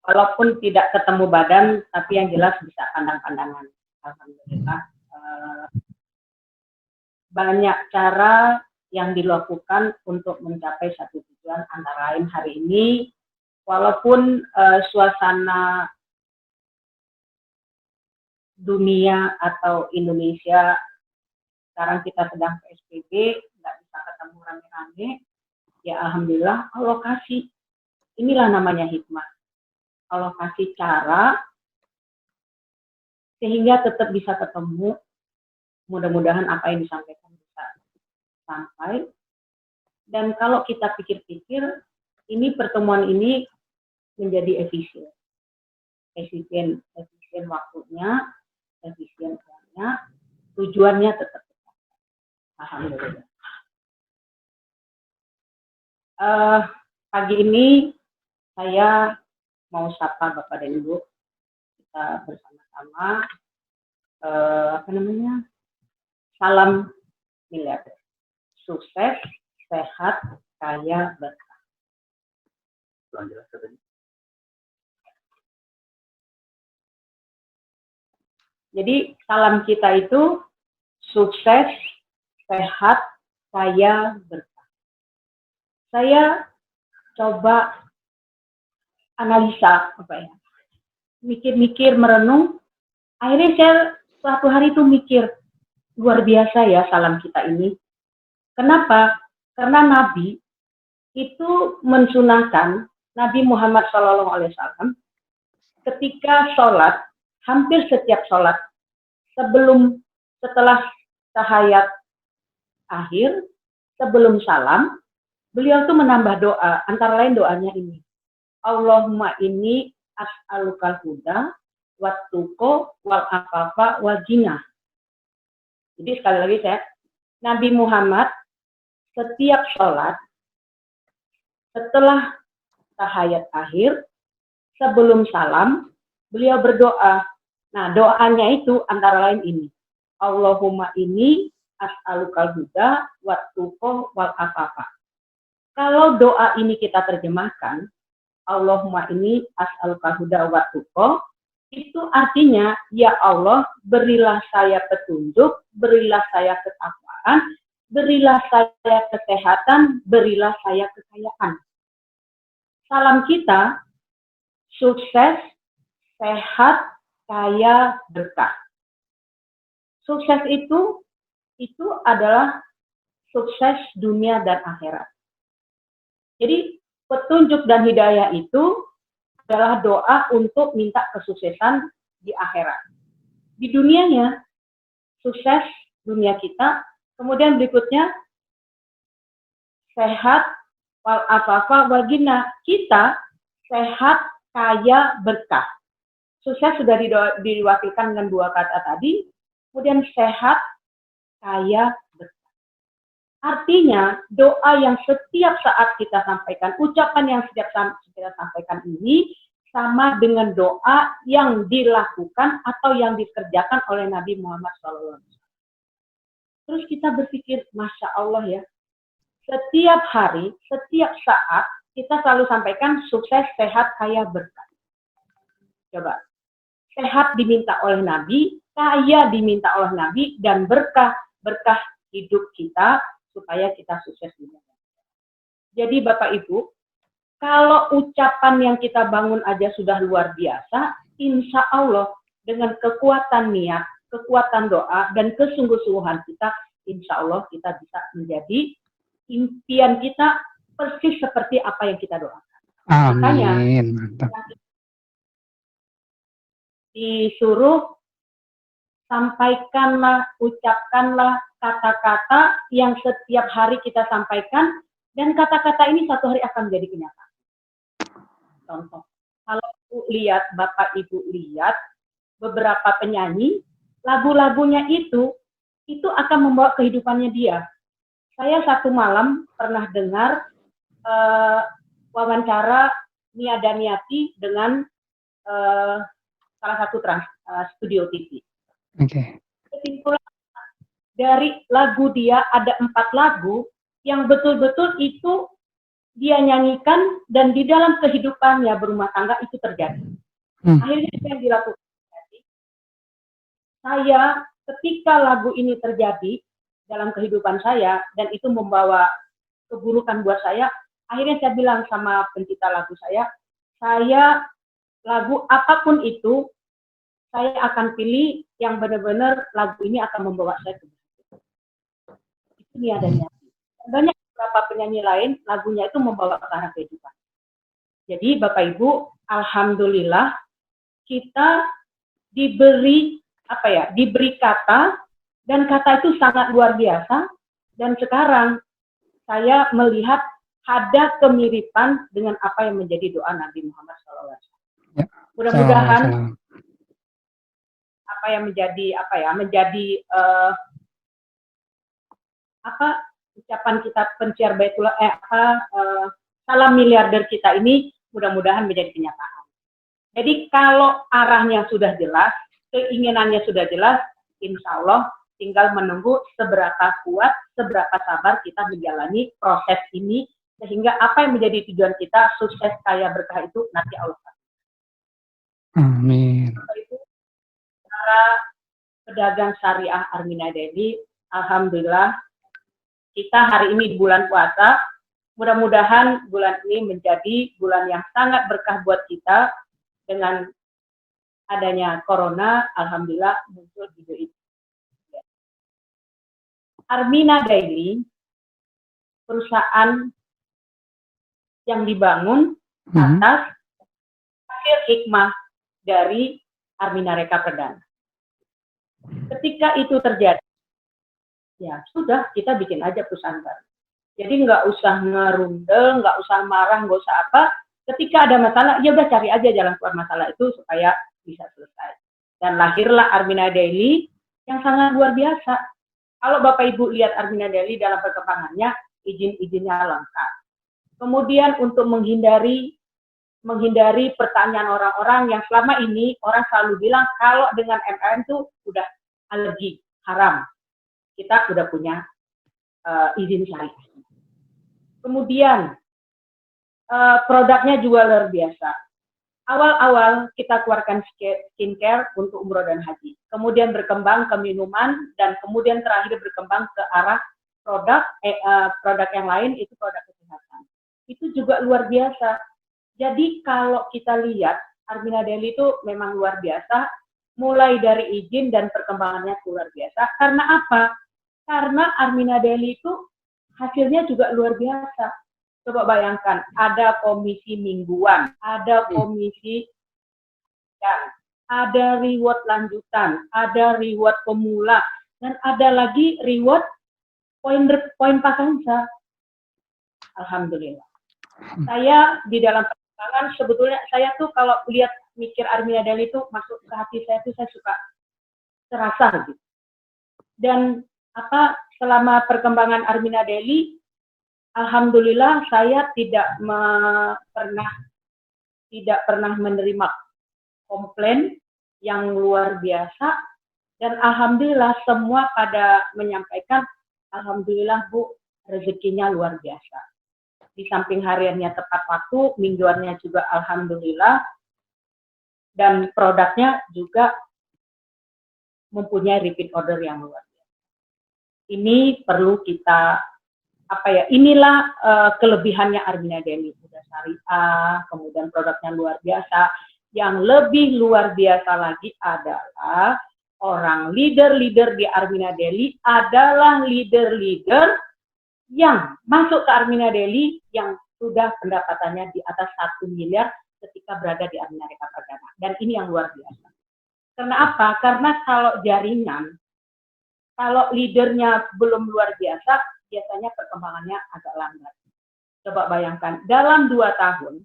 Walaupun tidak ketemu badan, tapi yang jelas bisa pandang-pandangan. Alhamdulillah. Banyak cara yang dilakukan untuk mencapai satu tujuan, antara lain hari ini, walaupun suasana dunia atau Indonesia sekarang kita sedang PSBB, nggak bisa ketemu rame-rame, ya alhamdulillah Allah kasih. Inilah namanya hikmah. Allah kasih cara sehingga tetap bisa ketemu. Mudah-mudahan apa yang disampaikan bisa sampai. Dan kalau kita pikir-pikir, ini pertemuan ini menjadi efisien waktunya, efisien uangnya, tujuannya tetap. Alhamdulillah. Pagi ini saya mau sapa Bapak dan Ibu, kita bersama-sama salam miliarder, sukses, sehat, kaya, berkah. Jadi salam kita itu sukses, sehat, kaya, berkah. Saya coba analisa, mikir-mikir, merenung. Akhirnya saya suatu hari itu mikir, luar biasa ya salam kita ini. Kenapa? Karena Nabi itu mensunahkan, Nabi Muhammad SAW ketika sholat, hampir setiap sholat, setelah tahiyat akhir, sebelum salam, beliau tuh menambah doa, antara lain doanya ini. Allahumma inni as'alukal huda wattuqa wal afafa wal ghina. Jadi sekali lagi Nabi Muhammad setiap sholat setelah tahiyat akhir sebelum salam beliau berdoa. Nah, doanya itu antara lain ini. Allahumma inni as'alukal huda wattuqa wal afafa. Kalau doa ini kita terjemahkan, Allahumma inni as'alukal huda wa tuqa, itu artinya, ya Allah, berilah saya petunjuk, berilah saya ketakwaan, berilah saya kesehatan, berilah saya kekayaan. Salam kita, sukses, sehat, kaya, berkah. Sukses itu adalah sukses dunia dan akhirat. Jadi, petunjuk dan hidayah itu adalah doa untuk minta kesuksesan di akhirat. Di dunianya, sukses dunia kita. Kemudian berikutnya, sehat, wal afafa, wal ghina. Kita sehat, kaya, berkah. Sukses sudah diwakilkan dengan dua kata tadi. Kemudian sehat, kaya, berkah. Artinya, doa yang setiap saat kita sampaikan, ucapan yang setiap saat kita sampaikan ini, sama dengan doa yang dilakukan atau yang dikerjakan oleh Nabi Muhammad SAW. Terus kita berpikir, Masya Allah ya, setiap hari, setiap saat, kita selalu sampaikan sukses, sehat, kaya, berkah. Coba, sehat diminta oleh Nabi, kaya diminta oleh Nabi, dan berkah hidup kita, supaya kita sukses juga. Jadi Bapak Ibu, kalau ucapan yang kita bangun aja sudah luar biasa, insya Allah dengan kekuatan niat, kekuatan doa dan kesungguh-sungguhan kita, insya Allah kita bisa menjadi impian kita persis seperti apa yang kita doakan. Makanya Amin. Mantap. disuruh sampaikanlah, ucapkanlah kata-kata yang setiap hari kita sampaikan, dan kata-kata ini satu hari akan menjadi kenyataan. Contoh, kalau Bapak Ibu lihat beberapa penyanyi, lagu-lagunya itu akan membawa kehidupannya dia. Saya satu malam pernah dengar wawancara Nia Daniati dengan salah satu studio TV. Oke. Kesimpulan dari lagu dia ada 4 lagu yang betul-betul itu dia nyanyikan dan di dalam kehidupannya berumah tangga itu terjadi. Akhirnya yang dilakukan, saya ketika lagu ini terjadi dalam kehidupan saya dan itu membawa keburukan buat saya, akhirnya saya bilang sama pencipta lagu saya lagu apapun itu saya akan pilih yang benar-benar lagu ini akan membawa saya ke situ. Itu Nia Daniati. Banyak beberapa penyanyi lain lagunya itu membawa ke arah kehidupan. Jadi Bapak Ibu, alhamdulillah kita diberi kata, dan kata itu sangat luar biasa, dan sekarang saya melihat ada kemiripan dengan apa yang menjadi doa Nabi Muhammad SAW. Ya, mudah-mudahan apa yang menjadi ucapan kita penciar Baitullah salam miliarder kita ini mudah-mudahan menjadi kenyataan. Jadi kalau arahnya sudah jelas, keinginannya sudah jelas, insya Allah tinggal menunggu seberapa kuat, seberapa sabar kita menjalani proses ini, sehingga apa yang menjadi tujuan kita, sukses, kaya, berkah itu nanti Allah. Amin. Itu para pedagang syariah Armina Daily, alhamdulillah kita hari ini di bulan puasa, mudah-mudahan bulan ini menjadi bulan yang sangat berkah buat kita. Dengan adanya corona, alhamdulillah muncul video itu. Armina Daily, perusahaan yang dibangun atas hasil hikmah dari Armina Reka Perdana. Ketika itu terjadi, ya sudah, kita bikin aja perusahaan baru. Jadi nggak usah ngerundel, nggak usah marah, nggak usah apa. Ketika ada masalah, ya udah cari aja jalan keluar masalah itu supaya bisa selesai. Dan lahirlah Armina Daily yang sangat luar biasa. Kalau Bapak Ibu lihat Armina Daily dalam perkembangannya, izin-izinnya lengkap. Kemudian untuk menghindari pertanyaan orang-orang yang selama ini orang selalu bilang kalau dengan MLM itu udah alergi, haram. Kita udah punya izin syariah. Kemudian produknya juga luar biasa. Awal-awal kita keluarkan skincare untuk umroh dan haji. Kemudian berkembang ke minuman dan kemudian terakhir berkembang ke arah produk yang lain, itu produk kesehatan. Itu juga luar biasa. Jadi kalau kita lihat Armina Daily itu memang luar biasa, mulai dari izin dan perkembangannya luar biasa. Karena apa? Karena Armina Daily itu hasilnya juga luar biasa. Coba bayangkan, ada komisi mingguan, ada komisi ada reward lanjutan, ada reward pemula, dan ada lagi reward poin pasangsa. Alhamdulillah. Saya di dalam perkembangan, sebetulnya saya tuh kalau lihat mikir Armina Daily itu masuk ke hati saya tuh saya suka terasa gitu. Dan selama perkembangan Armina Daily, alhamdulillah saya tidak pernah menerima komplain yang luar biasa, dan alhamdulillah semua pada menyampaikan alhamdulillah Bu, rezekinya luar biasa. Di samping hariannya tepat waktu, mingguannya juga alhamdulillah, dan produknya juga mempunyai repeat order yang luar biasa. Ini perlu kita inilah kelebihannya Armina Daily. Udah syariah, kemudian produknya luar biasa. Yang lebih luar biasa lagi adalah orang leader-leader di Armina Daily adalah leader-leader yang masuk ke Armina Daily yang sudah pendapatannya di atas 1 miliar ketika berada di Armina Reka Pradana. Dan ini yang luar biasa. Karena apa? Karena kalau jaringan, kalau leadernya belum luar biasa, biasanya perkembangannya agak lambat. Coba bayangkan, dalam 2 tahun,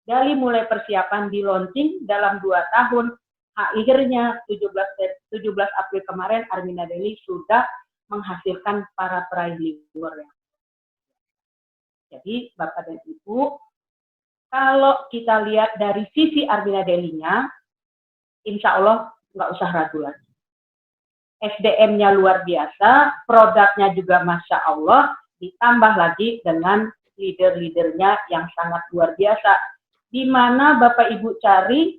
dari mulai persiapan di launching, dalam 2 tahun, akhirnya 17 April kemarin, Armina Daily sudah menghasilkan para peraih leader. Jadi, Bapak dan Ibu, kalau kita lihat dari sisi Armina Daily-nya, insya Allah nggak usah ragu lagi. SDM-nya luar biasa, produknya juga Masya Allah, ditambah lagi dengan leader-leadernya yang sangat luar biasa. Di mana Bapak Ibu cari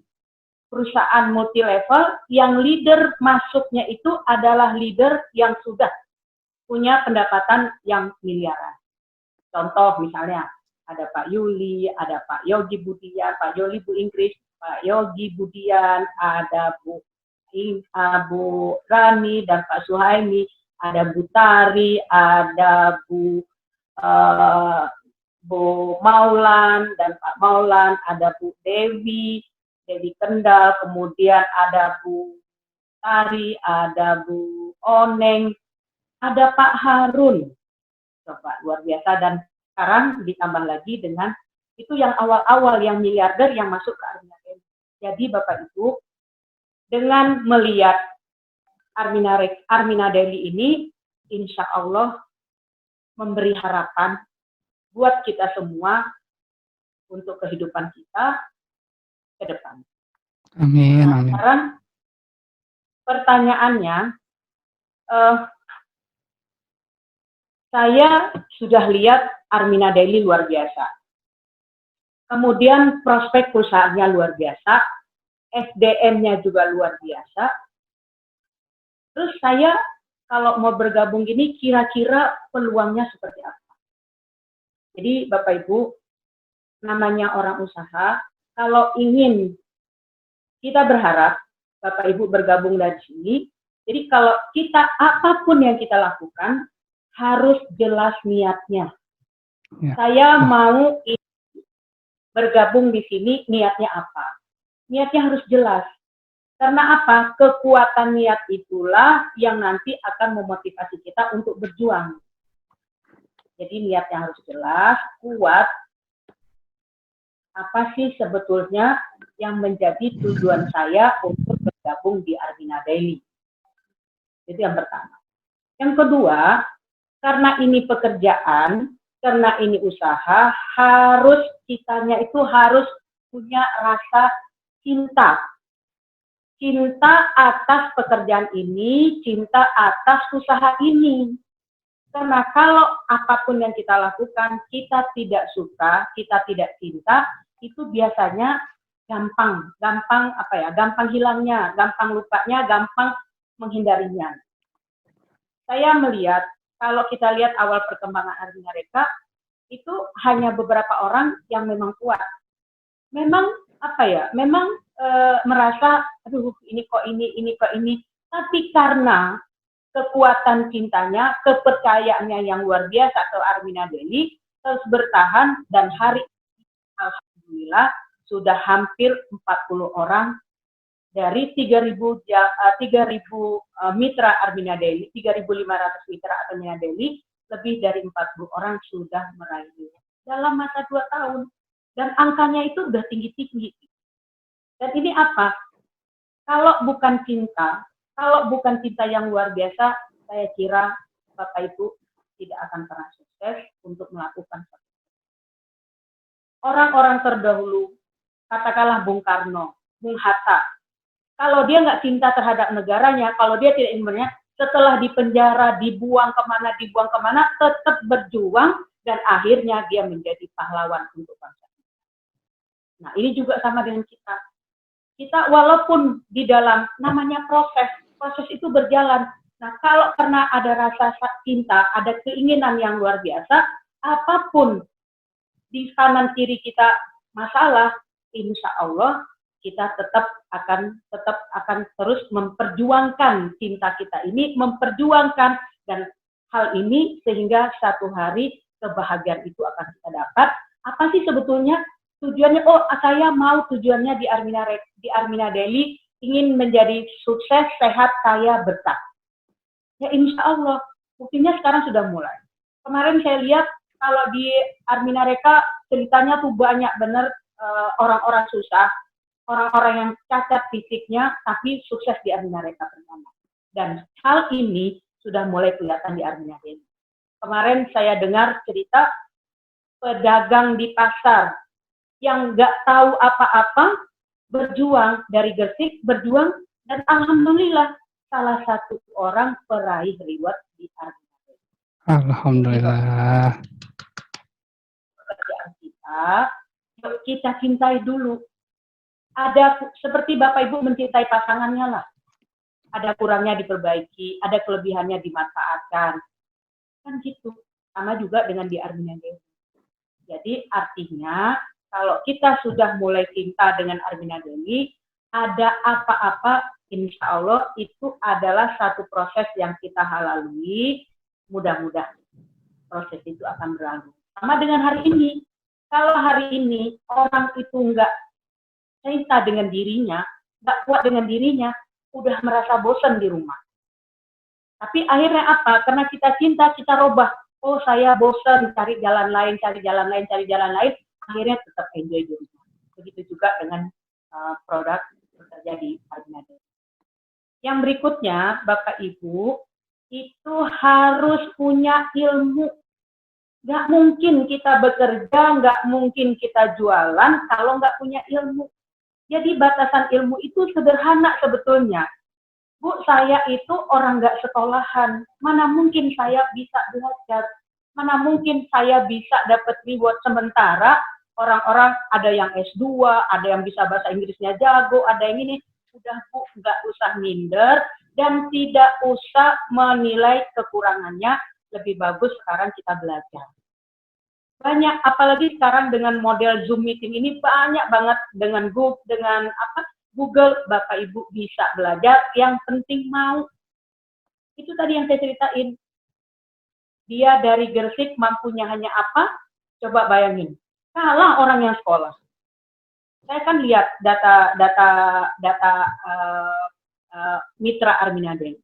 perusahaan multi level yang leader masuknya itu adalah leader yang sudah punya pendapatan yang miliaran. Contoh misalnya ada Pak Yuli, ada Pak Yogi Budian, Pak Yoli Bu Inggris, Pak Yogi Budian, ada Bu Rani dan Pak Suhaimi, ada Bu Tari, ada Bu Maulan dan Pak Maulan, ada Bu Dewi Kendal, kemudian ada Bu Tari, ada Bu Oneng, ada Pak Harun. Coba luar biasa, dan sekarang ditambah lagi dengan itu yang awal-awal yang miliarder yang masuk ke Armina Daily. Jadi Bapak Ibu, dengan melihat Armina Daily ini, insya Allah memberi harapan buat kita semua untuk kehidupan kita ke depan. Amin. Nah, sekarang pertanyaannya, saya sudah lihat Armina Daily luar biasa. Kemudian prospek perusahaannya luar biasa, SDM-nya juga luar biasa. Terus saya kalau mau bergabung gini, kira-kira peluangnya seperti apa? Jadi Bapak Ibu, namanya orang usaha, kalau ingin kita berharap Bapak Ibu bergabung dari sini, jadi kalau kita apapun yang kita lakukan, harus jelas niatnya. Ya. Saya mau bergabung di sini, niatnya apa? Niatnya harus jelas. Karena apa? Kekuatan niat itulah yang nanti akan memotivasi kita untuk berjuang. Jadi niatnya harus jelas, kuat. Apa sih sebetulnya yang menjadi tujuan saya untuk bergabung di Armina Daily? Itu yang pertama. Yang kedua, karena ini pekerjaan, karena ini usaha, harus kitanya itu harus punya rasa cinta. Cinta atas pekerjaan ini, cinta atas usaha ini. Karena kalau apapun yang kita lakukan, kita tidak suka, kita tidak cinta, itu biasanya gampang hilangnya, gampang lupanya, gampang menghindarinya. Saya melihat, kalau kita lihat awal perkembangan Armina Reka, itu hanya beberapa orang yang memang kuat. Memang merasa, aduh ini kok ini. Tapi karena kekuatan cintanya, kepercayaannya yang luar biasa ke Armina Daily, terus bertahan, dan hari ini alhamdulillah sudah hampir 40 orang dari 3.000 mitra Armina Daily, 3.500 mitra Armina Daily, lebih dari 40 orang sudah meraih dalam masa 2 tahun. Dan angkanya itu udah tinggi-tinggi. Dan ini apa? Kalau bukan cinta yang luar biasa, saya kira Bapak Ibu tidak akan pernah sukses untuk melakukan sesuatu. Orang-orang terdahulu, katakanlah Bung Karno, Bung Hatta, kalau dia nggak cinta terhadap negaranya, kalau dia tidak ingin, setelah dipenjara, dibuang kemana, tetap berjuang, dan akhirnya dia menjadi pahlawan untuk bangsa. Nah, ini juga sama dengan kita. Kita walaupun di dalam namanya proses itu berjalan. Nah, kalau karena ada rasa cinta, ada keinginan yang luar biasa, apapun di kanan kiri kita masalah, insya Allah kita tetap akan terus memperjuangkan cinta kita ini, memperjuangkan dan hal ini sehingga satu hari kebahagiaan itu akan kita dapat. Apa sih sebetulnya tujuannya? Oh, saya mau tujuannya di Armina Daily ingin menjadi sukses, sehat, kaya, berkah. Ya insya Allah, buktinya sekarang sudah mulai. Kemarin saya lihat kalau di Armina Reka ceritanya tuh banyak bener orang-orang susah, orang-orang yang cacat fisiknya tapi sukses di Armina Reka pertama. Dan hal ini sudah mulai kelihatan di Armina Daily. Kemarin saya dengar cerita pedagang di pasar yang nggak tahu apa-apa, berjuang dari Gresik, berjuang, dan alhamdulillah salah satu orang peraih reward di Armina Daily. Alhamdulillah. Pekerjaan kita cintai dulu. Ada seperti Bapak Ibu mencintai pasangannya lah. Ada kurangnya diperbaiki, ada kelebihannya dimanfaatkan. Kan gitu. Sama juga dengan di Armina Daily. Jadi artinya kalau kita sudah mulai cinta dengan Armina Daily, ada apa-apa, insya Allah itu adalah satu proses yang kita lalui. Mudah-mudahan proses itu akan berlalu. Sama dengan hari ini. Kalau hari ini orang itu nggak cinta dengan dirinya, nggak kuat dengan dirinya, udah merasa bosan di rumah. Tapi akhirnya apa? Karena kita cinta, kita robah. Oh, saya bosan, cari jalan lain. Akhirnya tetap enjoy di rumah. Begitu juga dengan produk bekerja di Armina Daily. Yang berikutnya, Bapak Ibu, itu harus punya ilmu. Nggak mungkin kita bekerja, nggak mungkin kita jualan kalau nggak punya ilmu. Jadi batasan ilmu itu sederhana sebetulnya. Bu, saya itu orang nggak sekolahan. Mana mungkin saya bisa belajar? Mana mungkin saya bisa dapat reward sementara orang-orang ada yang S2, ada yang bisa bahasa Inggrisnya jago, ada yang ini. Udah Bu, nggak usah minder dan tidak usah menilai kekurangannya. Lebih bagus sekarang kita belajar. Banyak, apalagi sekarang dengan model Zoom meeting ini banyak banget dengan Google, Bapak Ibu bisa belajar, yang penting mau. Itu tadi yang saya ceritain. Dia dari Gresik mampunya hanya apa? Coba bayangin. Kalah orang yang sekolah. Saya kan lihat data mitra Armina Daily.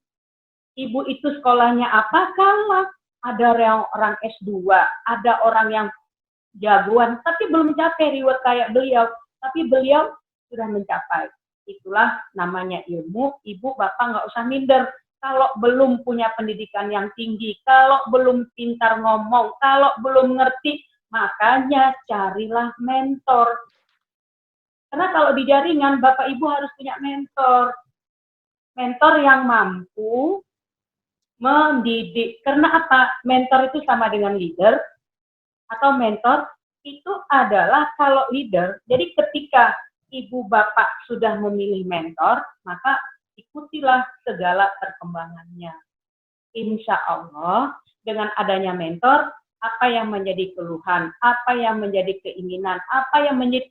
Ibu itu sekolahnya apa? Kalah. Ada orang S2, ada orang yang jagoan, tapi belum mencapai reward kayak beliau. Tapi beliau sudah mencapai. Itulah namanya ilmu. Ibu, Bapak nggak usah minder. Kalau belum punya pendidikan yang tinggi, kalau belum pintar ngomong, kalau belum ngerti, makanya carilah mentor. Karena kalau di jaringan, Bapak Ibu harus punya mentor. Mentor yang mampu mendidik. Karena apa? Mentor itu sama dengan leader, atau mentor itu adalah kalau leader. Jadi ketika ibu bapak sudah memilih mentor, maka ikutilah segala perkembangannya. Insya Allah dengan adanya mentor, apa yang menjadi keluhan, apa yang menjadi keinginan,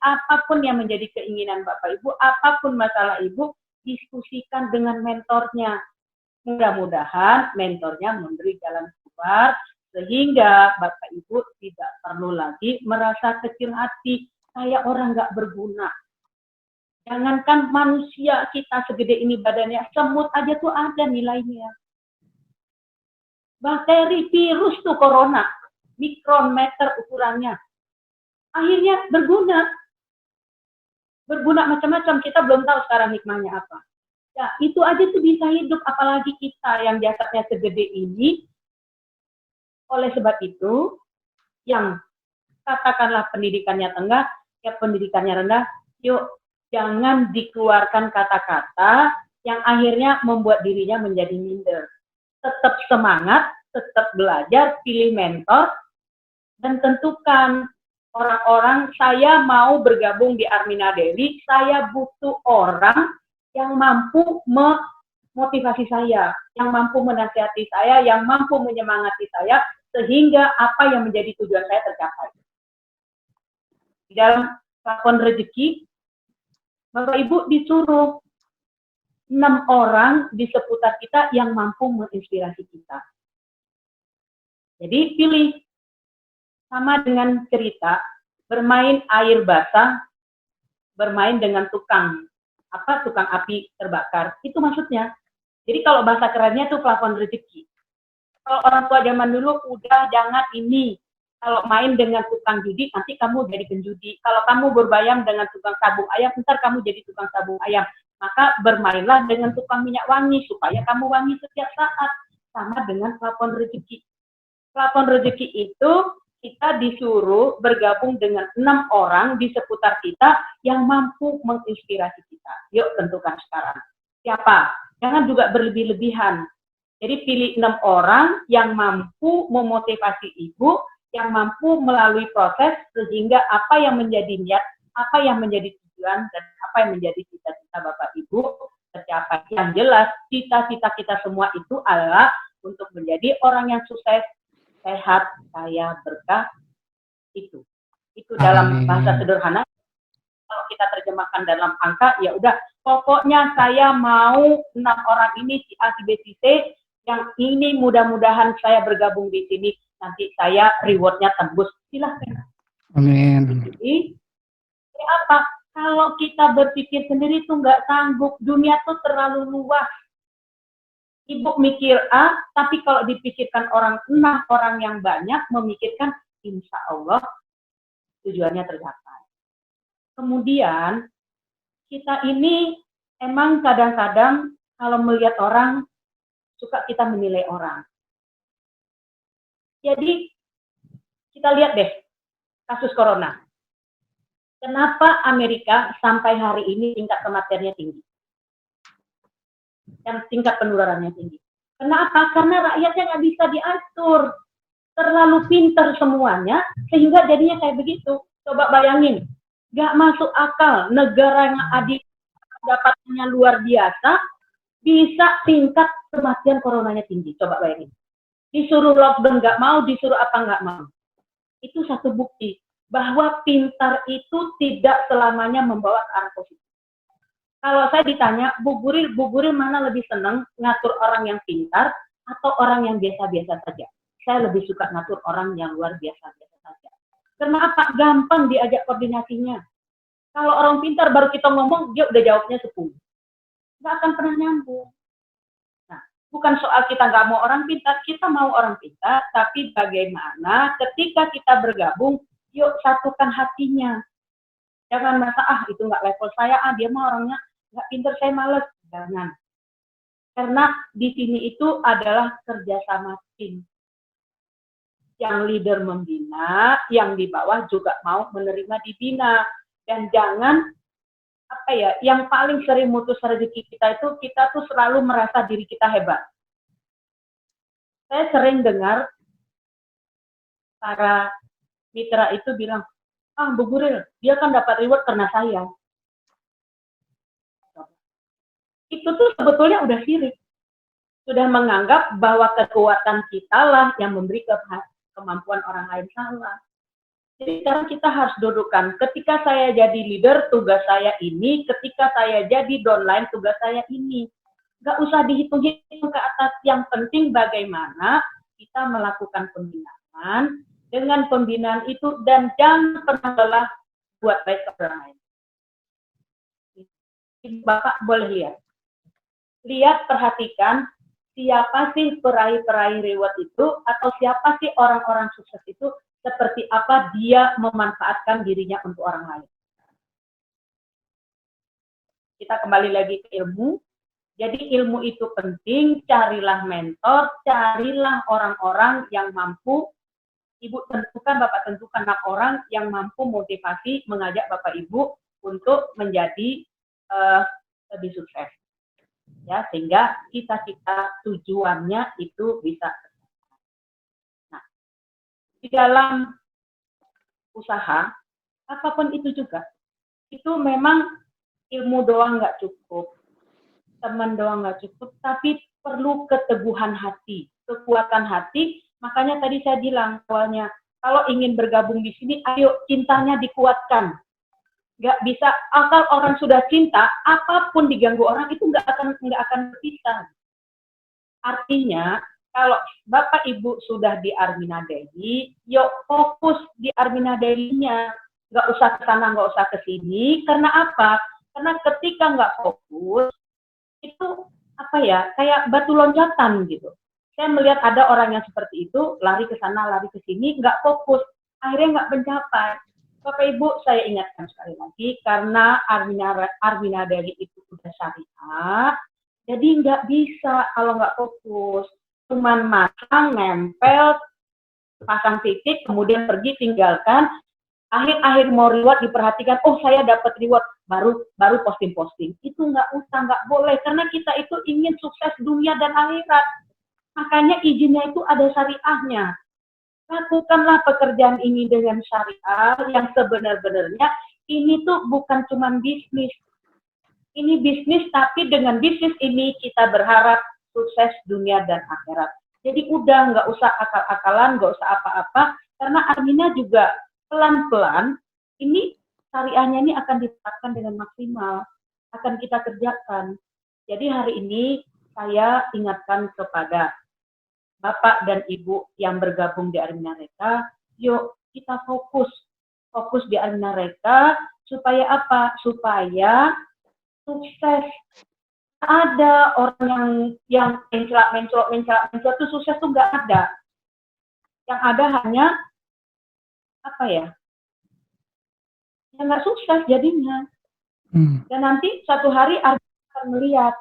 apapun yang menjadi keinginan Bapak Ibu, apapun masalah Ibu, diskusikan dengan mentornya. Mudah-mudahan mentornya memberi jalan keluar sehingga Bapak Ibu tidak perlu lagi merasa kecil hati, saya orang nggak berguna. Jangankan manusia kita segede ini badannya, semut aja tuh ada nilainya. Bakteri, virus tuh corona, mikrometer ukurannya. Akhirnya berguna. Berguna macam-macam, kita belum tahu sekarang hikmahnya apa. Ya, itu aja tuh bisa hidup, apalagi kita yang jasadnya segede ini. Oleh sebab itu, yang katakanlah pendidikannya rendah, yuk jangan dikeluarkan kata-kata yang akhirnya membuat dirinya menjadi minder. Tetap semangat, tetap belajar, pilih mentor, dan tentukan orang-orang, saya mau bergabung di Armina Daily, saya butuh orang yang mampu memotivasi saya, yang mampu menasihati saya, yang mampu menyemangati saya, sehingga apa yang menjadi tujuan saya tercapai. Di dalam lakon rezeki, Bapak Ibu disuruh 6 orang di seputar kita yang mampu menginspirasi kita. Jadi pilih, sama dengan cerita, bermain air basah, bermain dengan tukang api terbakar. Itu maksudnya. Jadi kalau bahasa kerennya itu plafon rezeki. Kalau orang tua zaman dulu, udah jangan ini. Kalau main dengan tukang judi, nanti kamu jadi penjudi. Kalau kamu berbayam dengan tukang sabung ayam, ntar kamu jadi tukang sabung ayam. Maka bermainlah dengan tukang minyak wangi, supaya kamu wangi setiap saat. Sama dengan plafon rezeki. Plafon rezeki itu kita disuruh bergabung dengan 6 orang di seputar kita yang mampu menginspirasi kita. Yuk tentukan sekarang. Siapa? Jangan juga berlebih-lebihan. Jadi pilih 6 orang yang mampu memotivasi ibu, yang mampu melalui proses sehingga apa yang menjadi niat, apa yang menjadi tujuan, dan apa yang menjadi cita-cita Bapak Ibu tercapai. Yang jelas, cita-cita kita semua itu adalah untuk menjadi orang yang sukses, sehat, kaya, berkah. Itu dalam bahasa sederhana. Kalau kita terjemahkan dalam angka, ya udah, pokoknya saya mau 6 orang ini, si A, si B, si C, yang ini mudah-mudahan saya bergabung di sini, nanti saya rewardnya tembus. Silahkan. Amin. Jadi apa? Kalau kita berpikir sendiri tuh nggak sanggup, dunia tuh terlalu luas. Ibu mikir A, tapi kalau dipikirkan 6 orang yang banyak, memikirkan insya Allah tujuannya tercapai. Kemudian, kita ini emang kadang-kadang kalau melihat orang, suka kita menilai orang. Jadi, kita lihat deh, kasus corona. Kenapa Amerika sampai hari ini tingkat kematiannya tinggi? Dan tingkat penularannya tinggi. Kenapa? Karena rakyatnya nggak bisa diatur. Terlalu pintar semuanya, sehingga jadinya kayak begitu. Coba bayangin, nggak masuk akal, negara yang adil, pendapatannya luar biasa, bisa tingkat kematian coronanya tinggi. Coba bayangin. Disuruh lockdown nggak mau, disuruh apa nggak mau. Itu satu bukti bahwa pintar itu tidak selamanya membawa ke arah positif. Kalau saya ditanya, Bu Guril mana lebih senang ngatur orang yang pintar atau orang yang biasa-biasa saja? Saya lebih suka ngatur orang yang luar biasa-biasa saja. Kenapa? Gampang diajak koordinasinya. Kalau orang pintar baru kita ngomong, dia udah jawabnya 10. Nggak akan pernah nyambung. Nah, bukan soal kita nggak mau orang pintar, kita mau orang pintar, tapi bagaimana ketika kita bergabung, yuk satukan hatinya. Jangan merasa, itu nggak level saya, dia mah orangnya nggak pintar, saya males. Jangan. Karena di sini itu adalah kerjasama tim. Yang leader membina, yang di bawah juga mau menerima dibina. Dan jangan, yang paling sering mutus rezeki kita itu, kita tuh selalu merasa diri kita hebat. Saya sering dengar para mitra itu bilang, Bu Guril, dia kan dapat reward karena saya. Itu tuh sebetulnya udah sirik. Sudah menganggap bahwa kekuatan kita lah yang memberi kemampuan orang lain, salah. Jadi sekarang kita harus dudukkan, ketika saya jadi leader, tugas saya ini, ketika saya jadi downline, tugas saya ini. Nggak usah dihitung-hitung ke atas, yang penting bagaimana kita melakukan pembinaan, dengan pembinaan itu, dan jangan pernah lelah buat baik ke orang lain. Bapak boleh lihat, perhatikan, siapa sih peraih-peraih reward itu, atau siapa sih orang-orang sukses itu, seperti apa dia memanfaatkan dirinya untuk orang lain. Kita kembali lagi ke ilmu. Jadi ilmu itu penting, carilah mentor, carilah orang-orang yang mampu. Ibu tentukan, Bapak tentukan 6 orang yang mampu motivasi, mengajak Bapak Ibu untuk menjadi lebih sukses. Ya, sehingga cita-cita tujuannya itu bisa. Nah, di dalam usaha, apapun itu juga, itu memang ilmu doang nggak cukup, teman doang nggak cukup, tapi perlu keteguhan hati, kekuatan hati. Makanya tadi saya bilang awalnya, kalau ingin bergabung di sini, ayo cintanya dikuatkan. Nggak bisa, asal orang sudah cinta, apapun diganggu orang itu nggak akan berpisah. Artinya, kalau Bapak Ibu sudah di Armina Daily, yuk fokus di Armina Daily-nya. Nggak usah ke sana, nggak usah ke sini. Karena apa? Karena ketika nggak fokus, itu apa ya, kayak batu loncatan gitu. Saya melihat ada orang yang seperti itu, lari ke sana, lari ke sini, nggak fokus. Akhirnya nggak mencapai. Bapak Ibu, saya ingatkan sekali lagi, karena Armina Daily itu sudah syariah, jadi nggak bisa kalau nggak fokus. Cuman masang, nempel, pasang titik, kemudian pergi, tinggalkan. Akhir-akhir mau reward diperhatikan, oh saya dapat reward, baru posting-posting. Itu nggak usah, nggak boleh. Karena kita itu ingin sukses dunia dan akhirat. Makanya izinnya itu ada syariahnya. Lakukanlah pekerjaan ini dengan syariah yang sebenar-benarnya. Ini tuh bukan cuma bisnis. Ini bisnis, tapi dengan bisnis ini kita berharap sukses dunia dan akhirat. Jadi udah nggak usah akal-akalan, nggak usah apa-apa, karena Armina juga pelan-pelan ini syariahnya ini akan diterapkan dengan maksimal, akan kita kerjakan. Jadi hari ini saya ingatkan kepada Bapak dan Ibu yang bergabung di Armina Reka, yuk kita fokus di Armina Reka, supaya apa? Supaya sukses. Ada orang yang mencelok itu sukses tuh nggak ada. Yang ada hanya apa ya? Yang nggak sukses jadinya. Dan nanti suatu hari akan melihat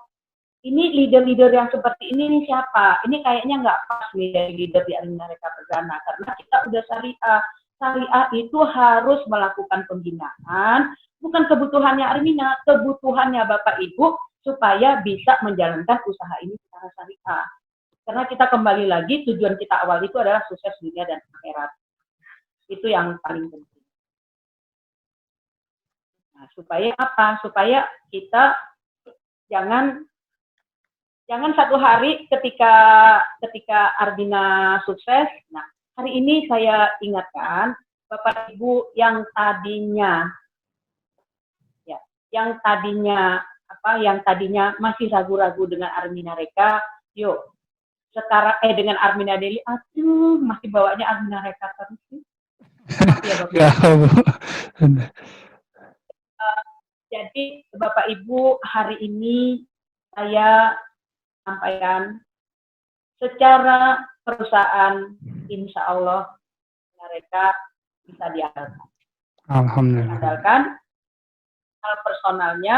ini leader-leader yang seperti ini nih siapa? Ini kayaknya nggak pas nih dari leader di Armina Reka Perdana, karena kita udah syariah. Syariah itu harus melakukan pembinaan, bukan kebutuhannya Armina, kebutuhannya Bapak Ibu supaya bisa menjalankan usaha ini secara syariah. Karena kita kembali lagi, tujuan kita awal itu adalah sukses dunia dan akhirat. Itu yang paling penting. Nah, supaya apa? Supaya kita jangan satu hari ketika Armina sukses. Nah, hari ini saya ingatkan Bapak Ibu yang tadinya masih ragu-ragu dengan Armina Reka, yuk sekarang dengan Armina Daily, aduh masih bawanya Armina Reka terus sih. Ya, jadi Bapak Ibu, hari ini saya sampaikan secara perusahaan, insya Allah mereka bisa diandalkan. Alhamdulillah. Diandalkan hal personalnya,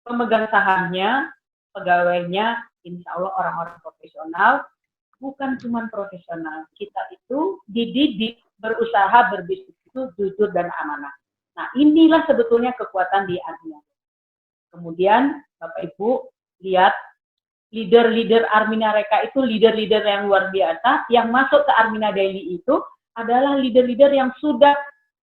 pemegang sahamnya, pegawainya, insya Allah orang-orang profesional, bukan cuma profesional. Kita itu dididik berusaha berbisnis itu jujur dan amanah. Nah, inilah sebetulnya kekuatan di Armina. Kemudian Bapak Ibu lihat leader-leader Armina Reka itu leader-leader yang luar biasa, yang masuk ke Armina Daily itu adalah leader-leader yang sudah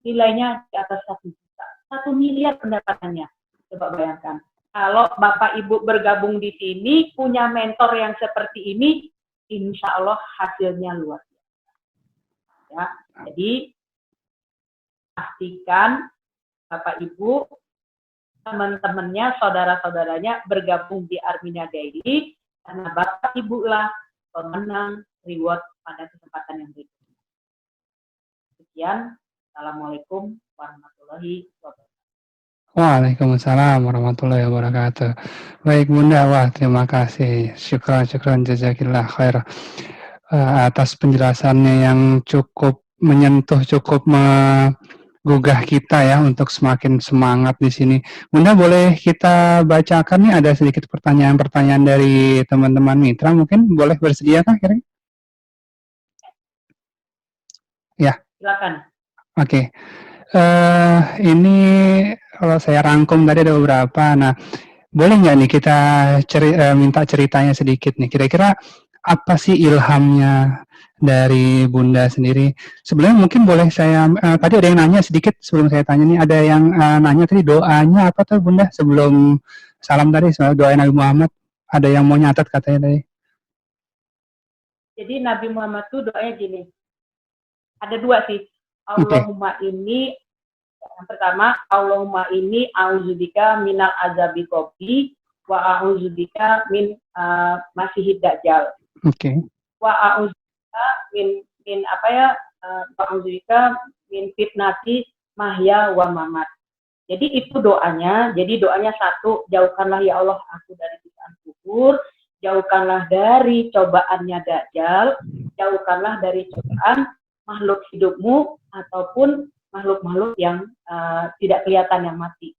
nilainya di atas 1 juta, 1 miliar pendapatannya. Coba bayangkan, kalau Bapak Ibu bergabung di sini, punya mentor yang seperti ini, insya Allah hasilnya luar biasa. Ya, jadi pastikan Bapak Ibu, teman-temannya, saudara-saudaranya bergabung di Armina Daily, karena Bapak Ibu lah pemenang reward pada kesempatan yang berikutnya. Sekian, Assalamualaikum warahmatullahi wabarakatuh. Waalaikumsalam warahmatullahi wabarakatuh. Baik Bunda, wah terima kasih. Syukran jazakillah khair atas penjelasannya yang cukup menyentuh, cukup menggugah kita ya untuk semakin semangat di sini. Bunda boleh kita bacakan nih, ada sedikit pertanyaan-pertanyaan dari teman-teman mitra, mungkin boleh bersedia kah kira-kira? Ya. Silakan. Oke. Ini kalau saya rangkum tadi ada beberapa. Nah, boleh nggak nih kita minta ceritanya sedikit nih. Kira-kira apa sih ilhamnya dari Bunda sendiri? Sebelumnya mungkin boleh saya, tadi ada yang nanya sedikit sebelum saya tanya nih. Ada yang nanya tadi doanya apa tuh Bunda sebelum salam tadi, doa Nabi Muhammad. Ada yang mau nyatat katanya tadi. Jadi Nabi Muhammad tuh doanya gini. Ada 2 sih. Allahumma ini Yang pertama, Allahumma inni a'udzubika minal azabi qabri wa a'udzubika min masihid dajjal. Oke. Wa a'udzubika min apa ya? Wa a'udzubika min fitnati mahya wa mamat. Jadi itu doanya. Jadi doanya satu, jauhkanlah ya Allah aku dari siksaan kubur, jauhkanlah dari cobaannya dajjal, jauhkanlah dari cobaan makhluk hidupmu ataupun makhluk-makhluk yang tidak kelihatan yang mati.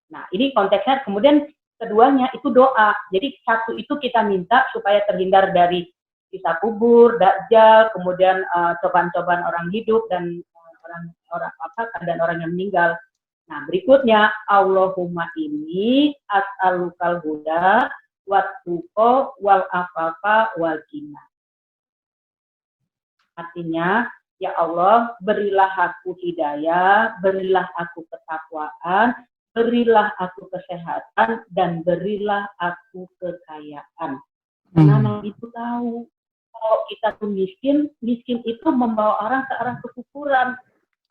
Nah, ini konteksnya. Kemudian keduanya itu doa. Jadi satu itu kita minta supaya terhindar dari siksa kubur, dajjal, kemudian cobaan-cobaan orang hidup dan keadaan orang yang meninggal. Nah, berikutnya Allahumma inni as'alukal huda wat tuqa wal afafa wal ghina. Artinya, ya Allah, berilah aku hidayah, berilah aku ketakwaan, berilah aku kesehatan, dan berilah aku kekayaan. Karena Nabi itu tahu, kalau kita tuh miskin itu membawa orang ke arah kekufuran.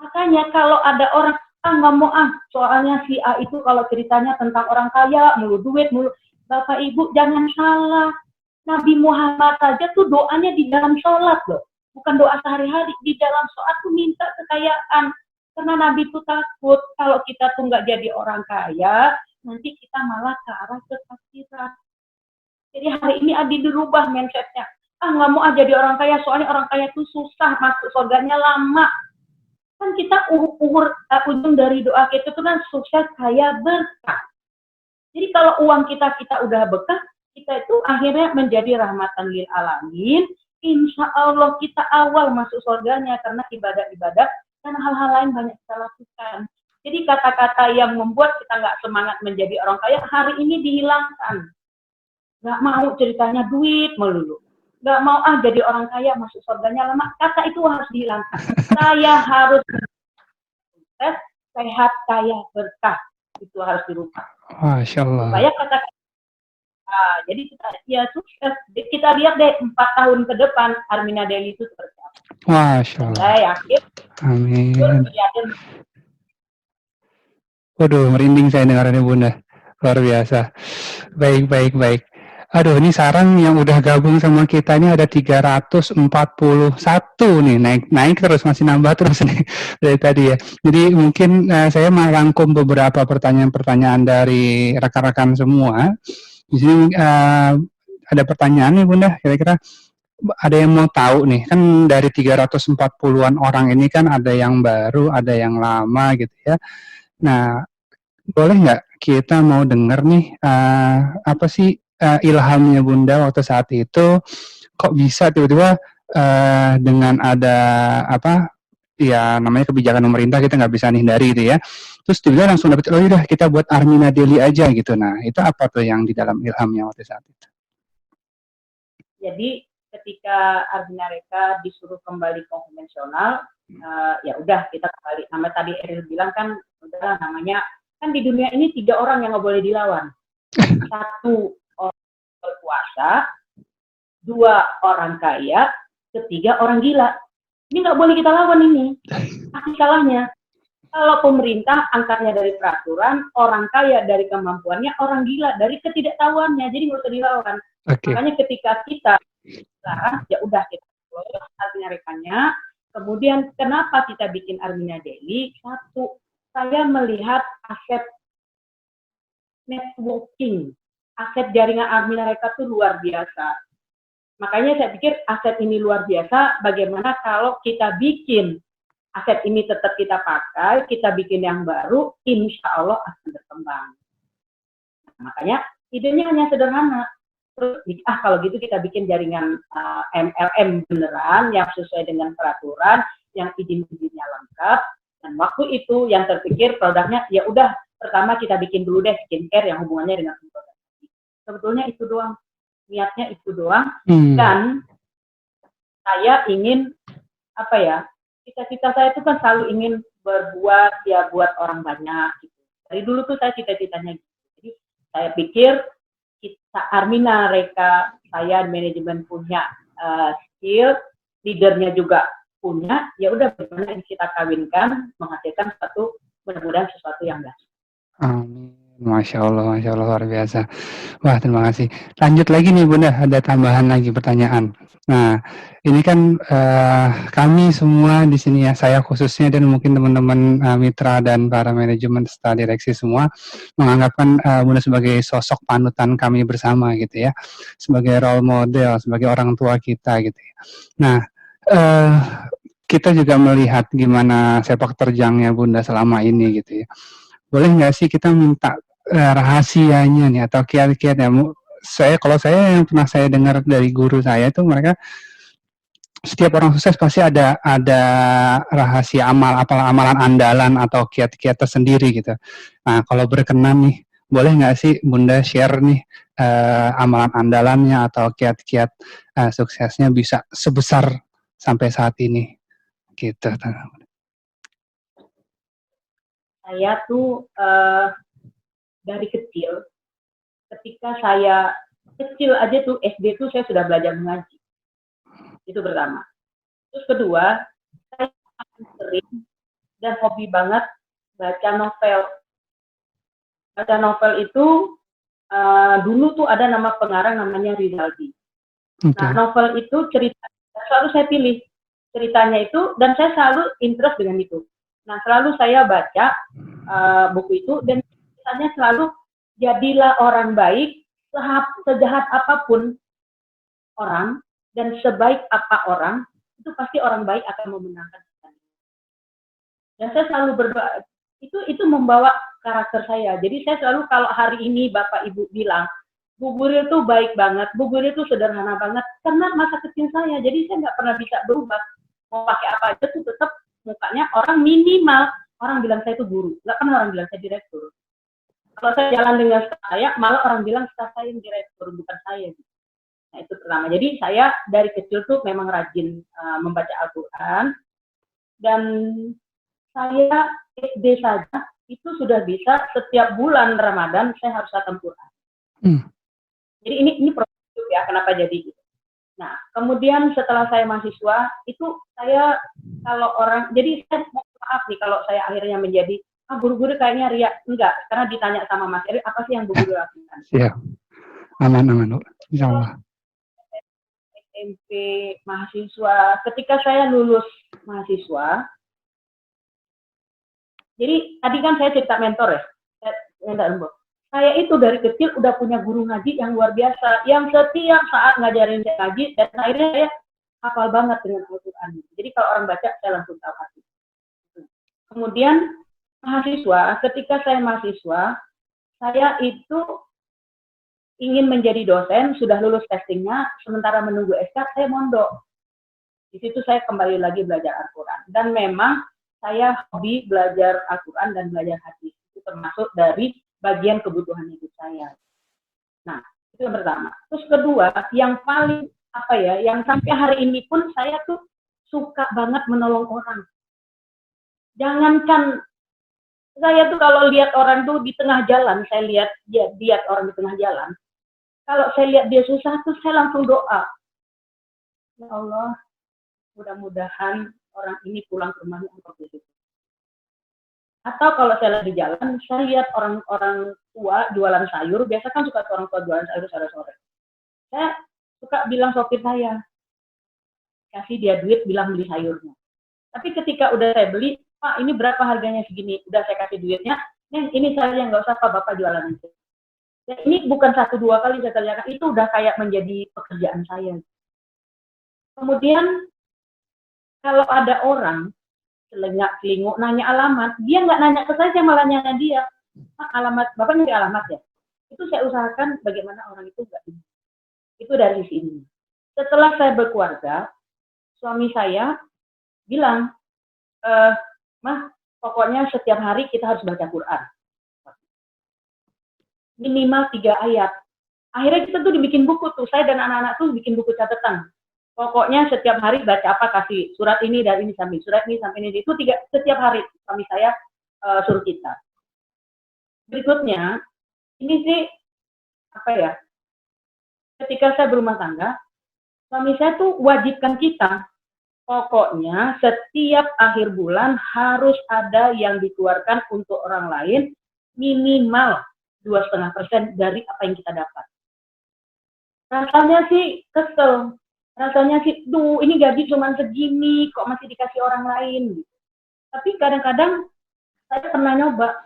Makanya kalau ada orang, nggak mau soalnya si A itu kalau ceritanya tentang orang kaya, mulu duit, mulu. Bapak Ibu, jangan salah. Nabi Muhammad saja tuh doanya di dalam sholat loh. Bukan doa sehari-hari, di dalam sholat tuh minta kekayaan. Karena Nabi tuh takut kalau kita tuh nggak jadi orang kaya, nanti kita malah ke arah kefakiran. Jadi hari ini Adi dirubah mindsetnya. Nggak mau jadi orang kaya, soalnya orang kaya tuh susah, masuk surganya lama. Kan kita ujung dari doa kita tuh kan sukses, kaya, berkah. Jadi kalau uang kita udah berkah, kita itu akhirnya menjadi rahmatan lil alamin. Insya Allah kita awal masuk surganya karena ibadah-ibadah dan hal-hal lain banyak kita lakukan. Jadi kata-kata yang membuat kita nggak semangat menjadi orang kaya hari ini dihilangkan. Nggak mau ceritanya duit melulu. Nggak mau jadi orang kaya masuk surganya lama. Kata itu harus dihilangkan. Saya harus sukses, sehat, kaya, berkah. Itu harus dirubah. Masya Allah. Supaya kata-kata jadi kita ya sukses. Kita lihat deh 4 tahun ke depan Armina Deli itu seperti apa. Masya Allah. Saya yakin. Amin. Waduh, merinding saya dengarnya Bunda. Luar biasa. Baik. Aduh, ini sarang yang udah gabung sama kita ini ada 341 nih, naik terus, masih nambah terus nih dari tadi ya. Jadi mungkin saya merangkum beberapa pertanyaan-pertanyaan dari rekan-rekan semua. Di sini ada pertanyaan nih Bunda, kira-kira ada yang mau tahu nih, kan dari 340-an orang ini kan ada yang baru, ada yang lama gitu ya. Nah, boleh nggak kita mau dengar nih apa sih ilhamnya Bunda waktu saat itu, kok bisa tiba-tiba dengan ada apa ya namanya kebijakan pemerintah, kita nggak bisa hindari gitu ya, terus tiba-tiba langsung dapet, oh udah kita buat Armina Deli aja gitu. Nah, itu apa tuh yang di dalam ilhamnya waktu saat itu? Jadi ketika Armina Reka disuruh kembali konvensional, ya udah kita kembali. Nama tadi Eril bilang kan, udah namanya kan di dunia ini 3 orang yang nggak boleh dilawan. 1 orang berkuasa, 2 orang kaya, 3 orang gila. Ini nggak boleh kita lawan ini. Pasti kalahnya. Kalau pemerintah angkatnya dari peraturan, orang kaya dari kemampuannya, orang gila dari ketidaktahuannya. Jadi nggak usah dilawan. Okay. Makanya ketika kita sekarang ya udah kita Armina Rekanya. Kemudian kenapa kita bikin Armina Deli? 1, saya melihat aset networking, aset jaringan Armina Reka itu luar biasa. Makanya saya pikir aset ini luar biasa, bagaimana kalau kita bikin aset ini tetap kita pakai, kita bikin yang baru, insya Allah akan berkembang. Makanya idenya hanya sederhana. Terus, kalau gitu kita bikin jaringan MLM beneran, yang sesuai dengan peraturan, yang izin-izinnya lengkap. Dan waktu itu yang terpikir produknya, ya udah pertama kita bikin dulu deh skincare yang hubungannya dengan produk. Sebetulnya itu doang, niatnya itu doang. Dan saya ingin apa ya? Cita-cita saya itu kan selalu ingin berbuat ya buat orang banyak. Gitu. Dari dulu tuh saya cita-citanya gitu. Jadi saya pikir kita Armina Reka, saya manajemen punya skill, leadernya juga punya, ya udah bagaimana kita kawinkan, menghasilkan mudah-mudahan sesuatu yang baik. Amin. Masya Allah, luar biasa. Wah, terima kasih. Lanjut lagi nih Bunda, ada tambahan lagi pertanyaan. Nah, ini kan kami semua di sini ya, saya khususnya dan mungkin teman-teman mitra dan para manajemen serta direksi semua menganggapkan Bunda sebagai sosok panutan kami bersama gitu ya, sebagai role model, sebagai orang tua kita gitu ya. Nah, kita juga melihat gimana sepak terjangnya Bunda selama ini gitu ya. Boleh nggak sih kita minta rahasianya nih atau kiat-kiatnya? Kalau saya yang pernah saya dengar dari guru saya itu mereka setiap orang sukses pasti ada rahasia amalan andalan atau kiat-kiat tersendiri gitu. Nah kalau berkenan nih, boleh nggak sih Bunda share nih amalan andalannya atau kiat-kiat suksesnya bisa sebesar sampai saat ini gitu. Saya tuh dari kecil, ketika saya kecil aja tuh SD tuh saya sudah belajar mengaji. Itu pertama. Terus kedua, saya sering dan hobi banget baca novel. Baca novel itu dulu tuh ada nama pengarang namanya Rizaldi. Okay. Nah novel itu cerita selalu saya pilih ceritanya itu dan saya selalu interest dengan itu. Nah selalu saya baca buku itu dan ceritanya selalu jadilah orang baik sejahat apapun orang dan sebaik apa orang itu pasti orang baik akan memenangkan. Dan saya selalu berdoa itu membawa karakter saya. Jadi saya selalu kalau hari ini Bapak Ibu bilang Bu Guril tuh baik banget, Bu Guril tuh sederhana banget karena masa kecil saya. Jadi saya nggak pernah bisa berubah. Mau pakai apa aja tuh tetap mukanya orang minimal orang bilang saya itu guru, nggak pernah orang bilang saya direktur. Kalau saya jalan dengan saya, malah orang bilang saya yang direktur, bukan saya. Nah itu pertama. Jadi saya dari kecil tuh memang rajin membaca Al-Quran dan saya SD saja itu sudah bisa setiap bulan Ramadan saya harus khatam Quran. Jadi ini proses ya kenapa jadi gitu. Nah, kemudian setelah saya mahasiswa, itu saya kalau orang, jadi saya maaf nih kalau saya akhirnya menjadi, guru-guru kayaknya riak. Enggak, karena ditanya sama Mas Eri, apa sih yang guru lakukan? Iya, aman, insya Allah. SMP mahasiswa, ketika saya lulus mahasiswa, jadi tadi kan saya cerita mentor ya, saya itu dari kecil udah punya guru ngaji yang luar biasa, yang setiap saat ngajarin saya ngaji, dan akhirnya saya hafal banget dengan Al-Quran. Jadi kalau orang baca, saya langsung tahu hati. Kemudian mahasiswa, ketika saya mahasiswa, saya itu ingin menjadi dosen, sudah lulus testingnya, sementara menunggu SK, saya mondok. Di situ saya kembali lagi belajar Al-Quran. Dan memang saya hobi belajar Al-Quran dan belajar hadis. Itu termasuk dari bagian kebutuhan hidup saya. Nah, itu yang pertama. Terus kedua, yang paling yang sampai hari ini pun saya tuh suka banget menolong orang. Jangankan saya tuh kalau lihat orang tuh di tengah jalan, saya lihat orang di tengah jalan. Kalau saya lihat dia susah tuh saya langsung doa. Ya Allah, mudah-mudahan orang ini pulang ke rumahnya untuk hidup. Atau kalau saya lagi jalan, saya lihat orang-orang tua jualan sayur, biasa kan suka orang tua jualan sayur sore-sore. Saya suka bilang sopir saya, kasih dia duit, bilang beli sayurnya. Tapi ketika udah saya beli, Pak ini berapa harganya segini, udah saya kasih duitnya, ini sayurnya nggak usah Pak, Bapak jualan aja. Dan ini bukan 1-2 kali saya kerjakan, itu udah kayak menjadi pekerjaan saya. Kemudian, kalau ada orang, celengak-celinguk, nanya alamat, dia nggak nanya ke saya malah nanya dia. Alamat, Bapak nyari alamat ya? Itu saya usahakan bagaimana orang itu nggak ini. Itu dari sisi ini. Setelah saya berkeluarga, suami saya bilang, Mah, pokoknya setiap hari kita harus baca Quran. Minimal 3 ayat. Akhirnya kita tuh dibikin buku tuh, saya dan anak-anak tuh bikin buku catatan. Pokoknya setiap hari baca apa, kasih surat ini dari ini sampai surat ini sampai ini. Itu setiap hari suami saya suruh kita. Berikutnya, ini sih ketika saya berumah tangga, suami saya tuh wajibkan kita Pokoknya setiap akhir bulan harus ada yang dikeluarkan untuk orang lain minimal 2,5% dari apa yang kita dapat. Rasanya sih kesel, rasanya sih, ini gaji cuma segini, kok masih dikasih orang lain. Tapi kadang-kadang saya pernah nyoba,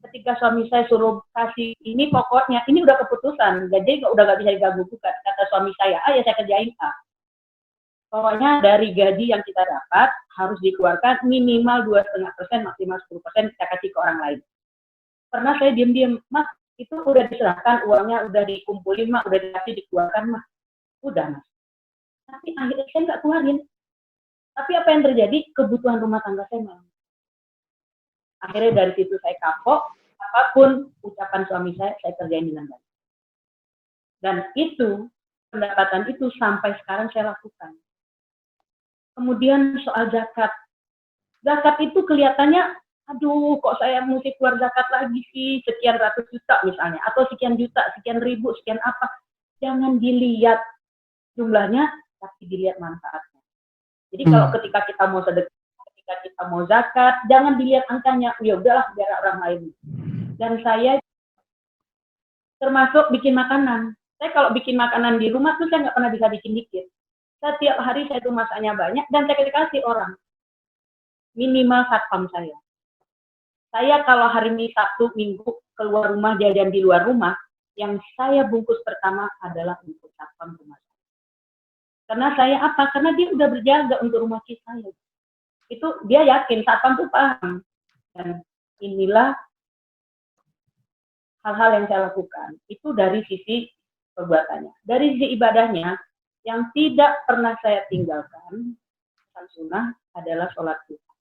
ketika suami saya suruh kasih ini, pokoknya ini udah keputusan, gaji udah gak bisa diganggu gugat. Kata suami saya, ya saya kerjain A. Pokoknya dari gaji yang kita dapat harus dikeluarkan minimal 2,5%, maksimal 10% kita kasih ke orang lain. Pernah saya diam-diam, Mas, itu udah diserahkan, uangnya udah dikumpulin, Mas, udah dikasih, dikeluarkan, Mas. Udah, Mas. Tapi akhirnya saya nggak keluarin. Tapi apa yang terjadi? Kebutuhan rumah tangga saya malah. Akhirnya dari situ saya kapok, apapun ucapan suami saya kerjain dengan baik. Dan itu, pendapatan itu sampai sekarang saya lakukan. Kemudian soal zakat. Zakat itu kelihatannya, aduh kok saya mesti keluar zakat lagi sih, sekian ratus juta misalnya, atau sekian juta, sekian ribu, sekian apa. Jangan dilihat jumlahnya, tapi dilihat manfaatnya. Jadi kalau ketika kita mau sedekah, ketika kita mau zakat, jangan dilihat angkanya, ya udahlah biar orang lain. Dan saya termasuk bikin makanan. Saya kalau bikin makanan di rumah tuh saya nggak pernah bisa bikin dikit. Setiap hari saya tuh masaknya banyak dan saya kasih orang. Minimal satpam saya. Saya kalau hari ini Sabtu, Minggu keluar rumah, jajan di luar rumah, yang saya bungkus pertama adalah untuk satpam rumah saya. Karena saya apa? Karena dia udah berjaga untuk rumah kita. Itu dia yakin, satpam tuh paham. Dan inilah hal-hal yang saya lakukan. Itu dari sisi perbuatannya. Dari sisi ibadahnya, yang tidak pernah saya tinggalkan, sunnah adalah sholat duha.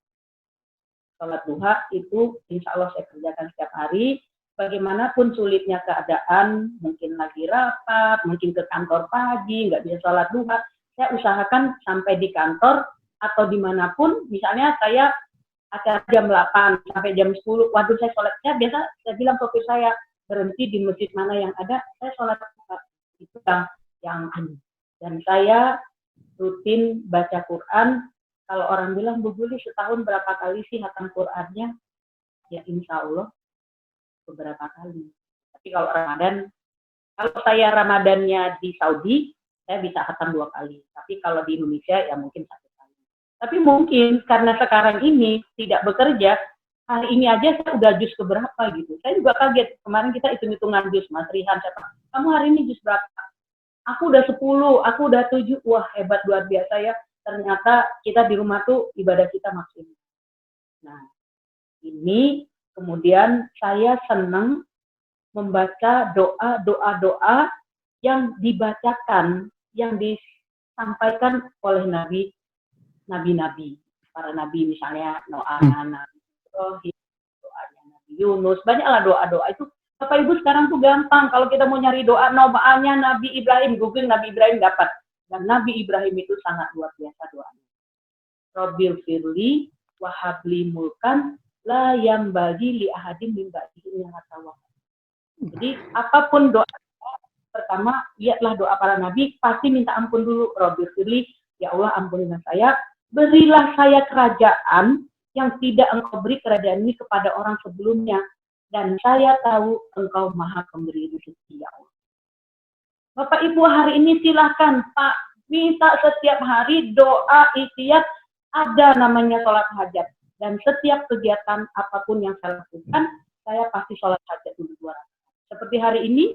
Sholat duha itu insya Allah saya kerjakan setiap hari. Bagaimanapun sulitnya keadaan, mungkin lagi rapat, mungkin ke kantor pagi, nggak bisa sholat duha, saya usahakan sampai di kantor atau dimanapun, misalnya saya acara jam 8 sampai jam 10, waduh saya sholatnya, biasa saya bilang sopir saya, berhenti di masjid mana yang ada, saya sholat duha. Itu yang dan saya rutin baca Quran. Kalau orang bilang, Bu Juli setahun berapa kali sih hatam Qurannya? Ya insya Allah beberapa kali. Tapi kalau Ramadan, kalau saya Ramadannya di Saudi, saya bisa hatam 2 kali. Tapi kalau di Indonesia ya mungkin 1 kali. Tapi mungkin karena sekarang ini tidak bekerja, hari ini aja saya udah juz keberapa gitu. Saya juga kaget. Kemarin kita hitung-hitungan juz, Mas Rihan, kamu hari ini juz berapa? Aku udah 10, aku udah 7, wah hebat luar biasa ya. Ternyata kita di rumah tuh ibadah kita maksimal. Nah, ini kemudian saya senang membaca doa-doa yang dibacakan, yang disampaikan oleh nabi-nabi, para nabi misalnya Noah, Nabi Ibrahim, doanya Nabi Yunus, banyaklah doa-doa itu. Bapak Ibu sekarang tuh gampang, kalau kita mau nyari doa, doanya Nabi Ibrahim, Google Nabi Ibrahim dapat. Dan Nabi Ibrahim itu sangat luar biasa doanya. Rabbil firli wahabli mulkan la yang bagi li ahadin min ba'dihi yang atawa. Jadi apapun doa, pertama lihatlah doa para nabi, pasti minta ampun dulu. Rabbil firli, ya Allah ampunilah saya, berilah saya kerajaan yang tidak engkau beri kerajaan ini kepada orang sebelumnya. Dan saya tahu engkau maha pemberi rezeki, ya Allah. Bapak Ibu hari ini silahkan Pak, minta setiap hari doa ikhtiar, ada namanya sholat hajat. Dan setiap kegiatan apapun yang saya lakukan, saya pasti sholat hajat dulu 2 rakaat. Seperti hari ini,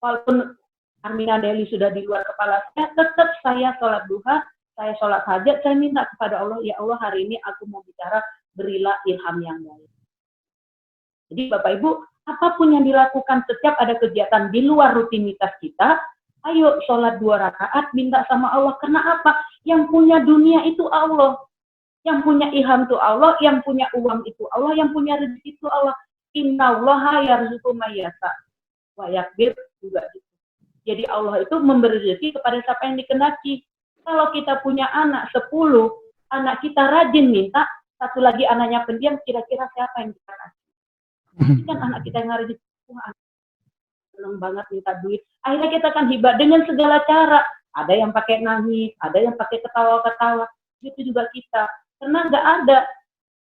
walaupun Armina Deli sudah di luar kepala saya, tetap saya sholat duha, saya sholat hajat, saya minta kepada Allah, ya Allah hari ini aku mau bicara, berilah ilham yang baik. Jadi Bapak Ibu, apapun yang dilakukan setiap ada kegiatan di luar rutinitas kita, ayo sholat 2 rakaat, minta sama Allah. Karena apa? Yang punya dunia itu Allah. Yang punya ilham itu Allah, yang punya uang itu Allah, yang punya rezeki itu Allah. Innallaha yarzuqu may yasha wa yaqdir juga gitu. Jadi Allah itu memberi rezeki kepada siapa yang dikehendaki. Kalau kita punya anak 10, anak kita rajin minta, satu lagi anaknya pendiam, kira-kira siapa yang kita kasih? Kan anak kita yang rajin, seneng banget minta duit. Akhirnya kita akan hibah dengan segala cara. Ada yang pakai nangis, ada yang pakai ketawa-ketawa. Begitu juga kita. Karena nggak ada.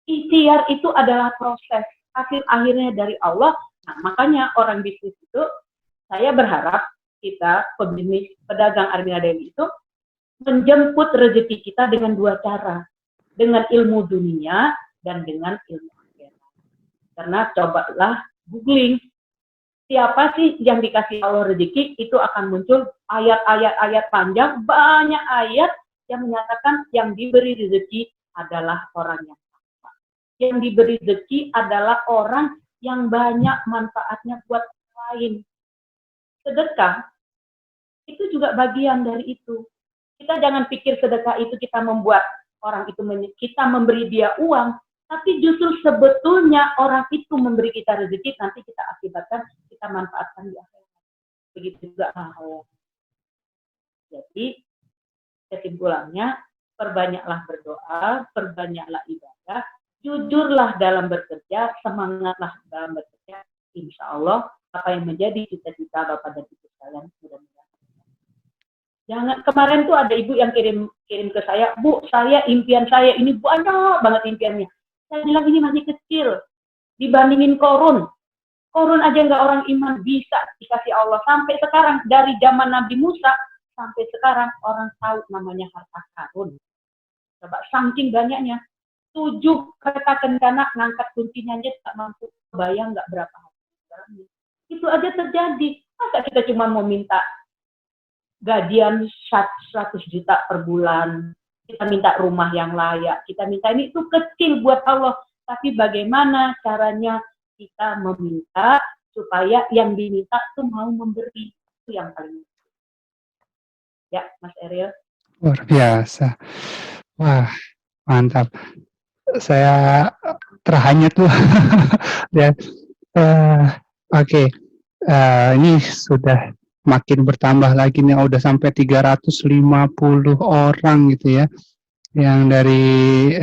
Ikhtiar itu adalah proses. Akhir-akhirnya dari Allah. Nah, makanya orang bisnis itu, saya berharap kita, pebisnis, pedagang Armina Dewi itu, menjemput rezeki kita dengan dua cara. Dengan ilmu dunia dan dengan ilmu akhirat. Karena cobalah googling, siapa sih yang dikasih Allah rezeki, itu akan muncul ayat-ayat panjang, banyak ayat yang menyatakan yang diberi rezeki adalah orang yang diberi rezeki adalah orang yang banyak manfaatnya buat lain. Sedekah itu juga bagian dari itu. Kita jangan pikir sedekah itu kita membuat orang itu, kita memberi dia uang, tapi justru sebetulnya orang itu memberi kita rezeki, nanti kita akibatkan, kita manfaatkan di akhirat. Begitu juga hal. Jadi kesimpulannya, perbanyaklah berdoa, perbanyaklah ibadah, jujurlah dalam bekerja, semangatlah dalam bekerja. Insya Allah apa yang menjadi cita-cita Bapak dan Ibu sekalian mudah-mudahan. Jangan, kemarin tuh ada ibu yang kirim ke saya, Bu, saya impian saya ini banyak banget impiannya. Saya bilang ini masih kecil dibandingin korun. Korun aja nggak orang iman bisa dikasih Allah. Sampai sekarang dari zaman Nabi Musa sampai sekarang orang tahu namanya harta karun. Coba saking banyaknya. 7 kereta kencana ngangkat kuncinya aja tak mampu, bayang nggak berapa hari. Itu aja terjadi. Masa kita cuma mau minta gajian 100 juta per bulan, kita minta rumah yang layak, kita minta ini, itu kecil buat Allah. Tapi bagaimana caranya kita meminta supaya yang diminta itu mau memberi, itu yang paling penting. Ya, Mas Ariel. Luar biasa. Wah, mantap. Saya terhanyut tuh. Ya, oke. Ini sudah makin bertambah lagi nih, udah sampai 350 orang gitu ya, yang dari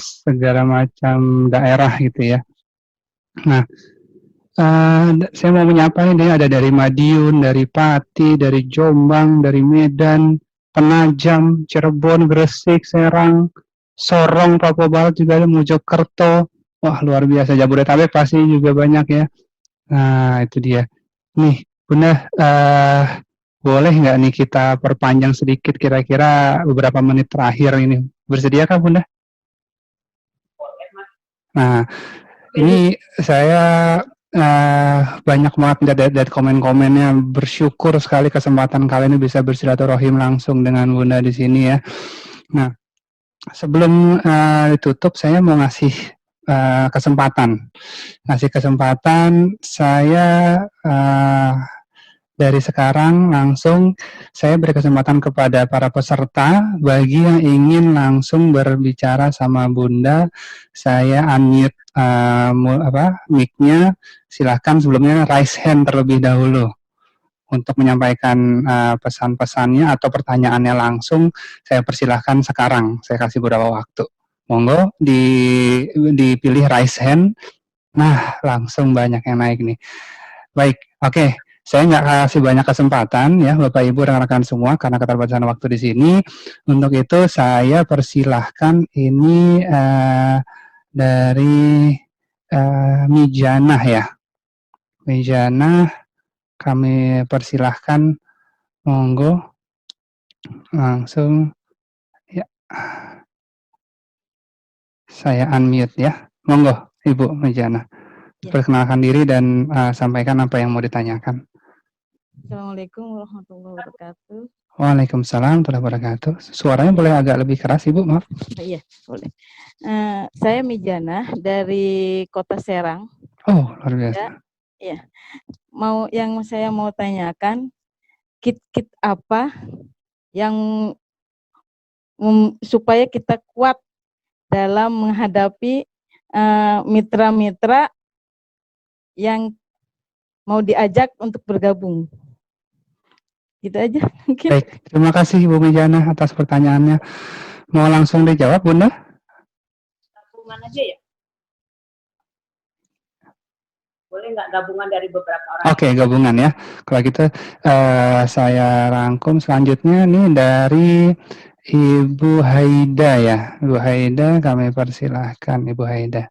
segala macam daerah gitu ya. Nah, saya mau menyapa ini, ada dari Madiun, dari Pati, dari Jombang, dari Medan, Penajam, Cirebon, Gresik, Serang, Sorong, Papua Barat juga ada, Mojokerto. Wah, luar biasa. Jabodetabek pasti juga banyak ya. Nah, itu dia. Nih, Bunda, boleh nggak nih kita perpanjang sedikit kira-kira beberapa menit terakhir ini? Bersediakah, Bunda? Boleh, Mas. Nah, ini saya banyak banget dari komen-komennya. Bersyukur sekali kesempatan kali ini bisa bersilaturahim langsung dengan Bunda di sini ya. Nah, sebelum ditutup, saya mau ngasih kesempatan saya dari sekarang langsung saya beri kesempatan kepada para peserta, bagi yang ingin langsung berbicara sama Bunda, saya unmute mic-nya, silahkan sebelumnya raise hand terlebih dahulu untuk menyampaikan pesan-pesannya atau pertanyaannya langsung. Saya persilahkan sekarang, saya kasih beberapa waktu. Monggo dipilih raise hand. Nah, langsung banyak yang naik nih. Baik, oke. Saya nggak kasih banyak kesempatan ya, Bapak Ibu rekan-rekan semua, karena keterbatasan waktu di sini. Untuk itu saya persilahkan ini dari Mijanah ya. Mijanah, kami persilahkan, monggo langsung ya. Saya unmute ya. Monggo, Ibu Mijanah. Ya. Perkenalkan diri dan sampaikan apa yang mau ditanyakan. Assalamualaikum warahmatullahi wabarakatuh. Waalaikumsalam warahmatullahi wabarakatuh. Suaranya boleh agak lebih keras, Ibu, maaf. Iya, boleh. Saya Mijanah dari Kota Serang. Oh, luar biasa. Ya. Yang saya mau tanyakan, kit-kit apa yang supaya kita kuat dalam menghadapi mitra-mitra yang mau diajak untuk bergabung. Gitu aja mungkin. Baik, terima kasih Ibu Mijanah atas pertanyaannya. Mau langsung dijawab, Bunda? Gabungan aja ya? Boleh nggak gabungan dari beberapa orang? Oke, gabungan ya. Kalau gitu saya rangkum selanjutnya nih dari Ibu Haida ya. Ibu Haida, kami persilahkan Ibu Haida.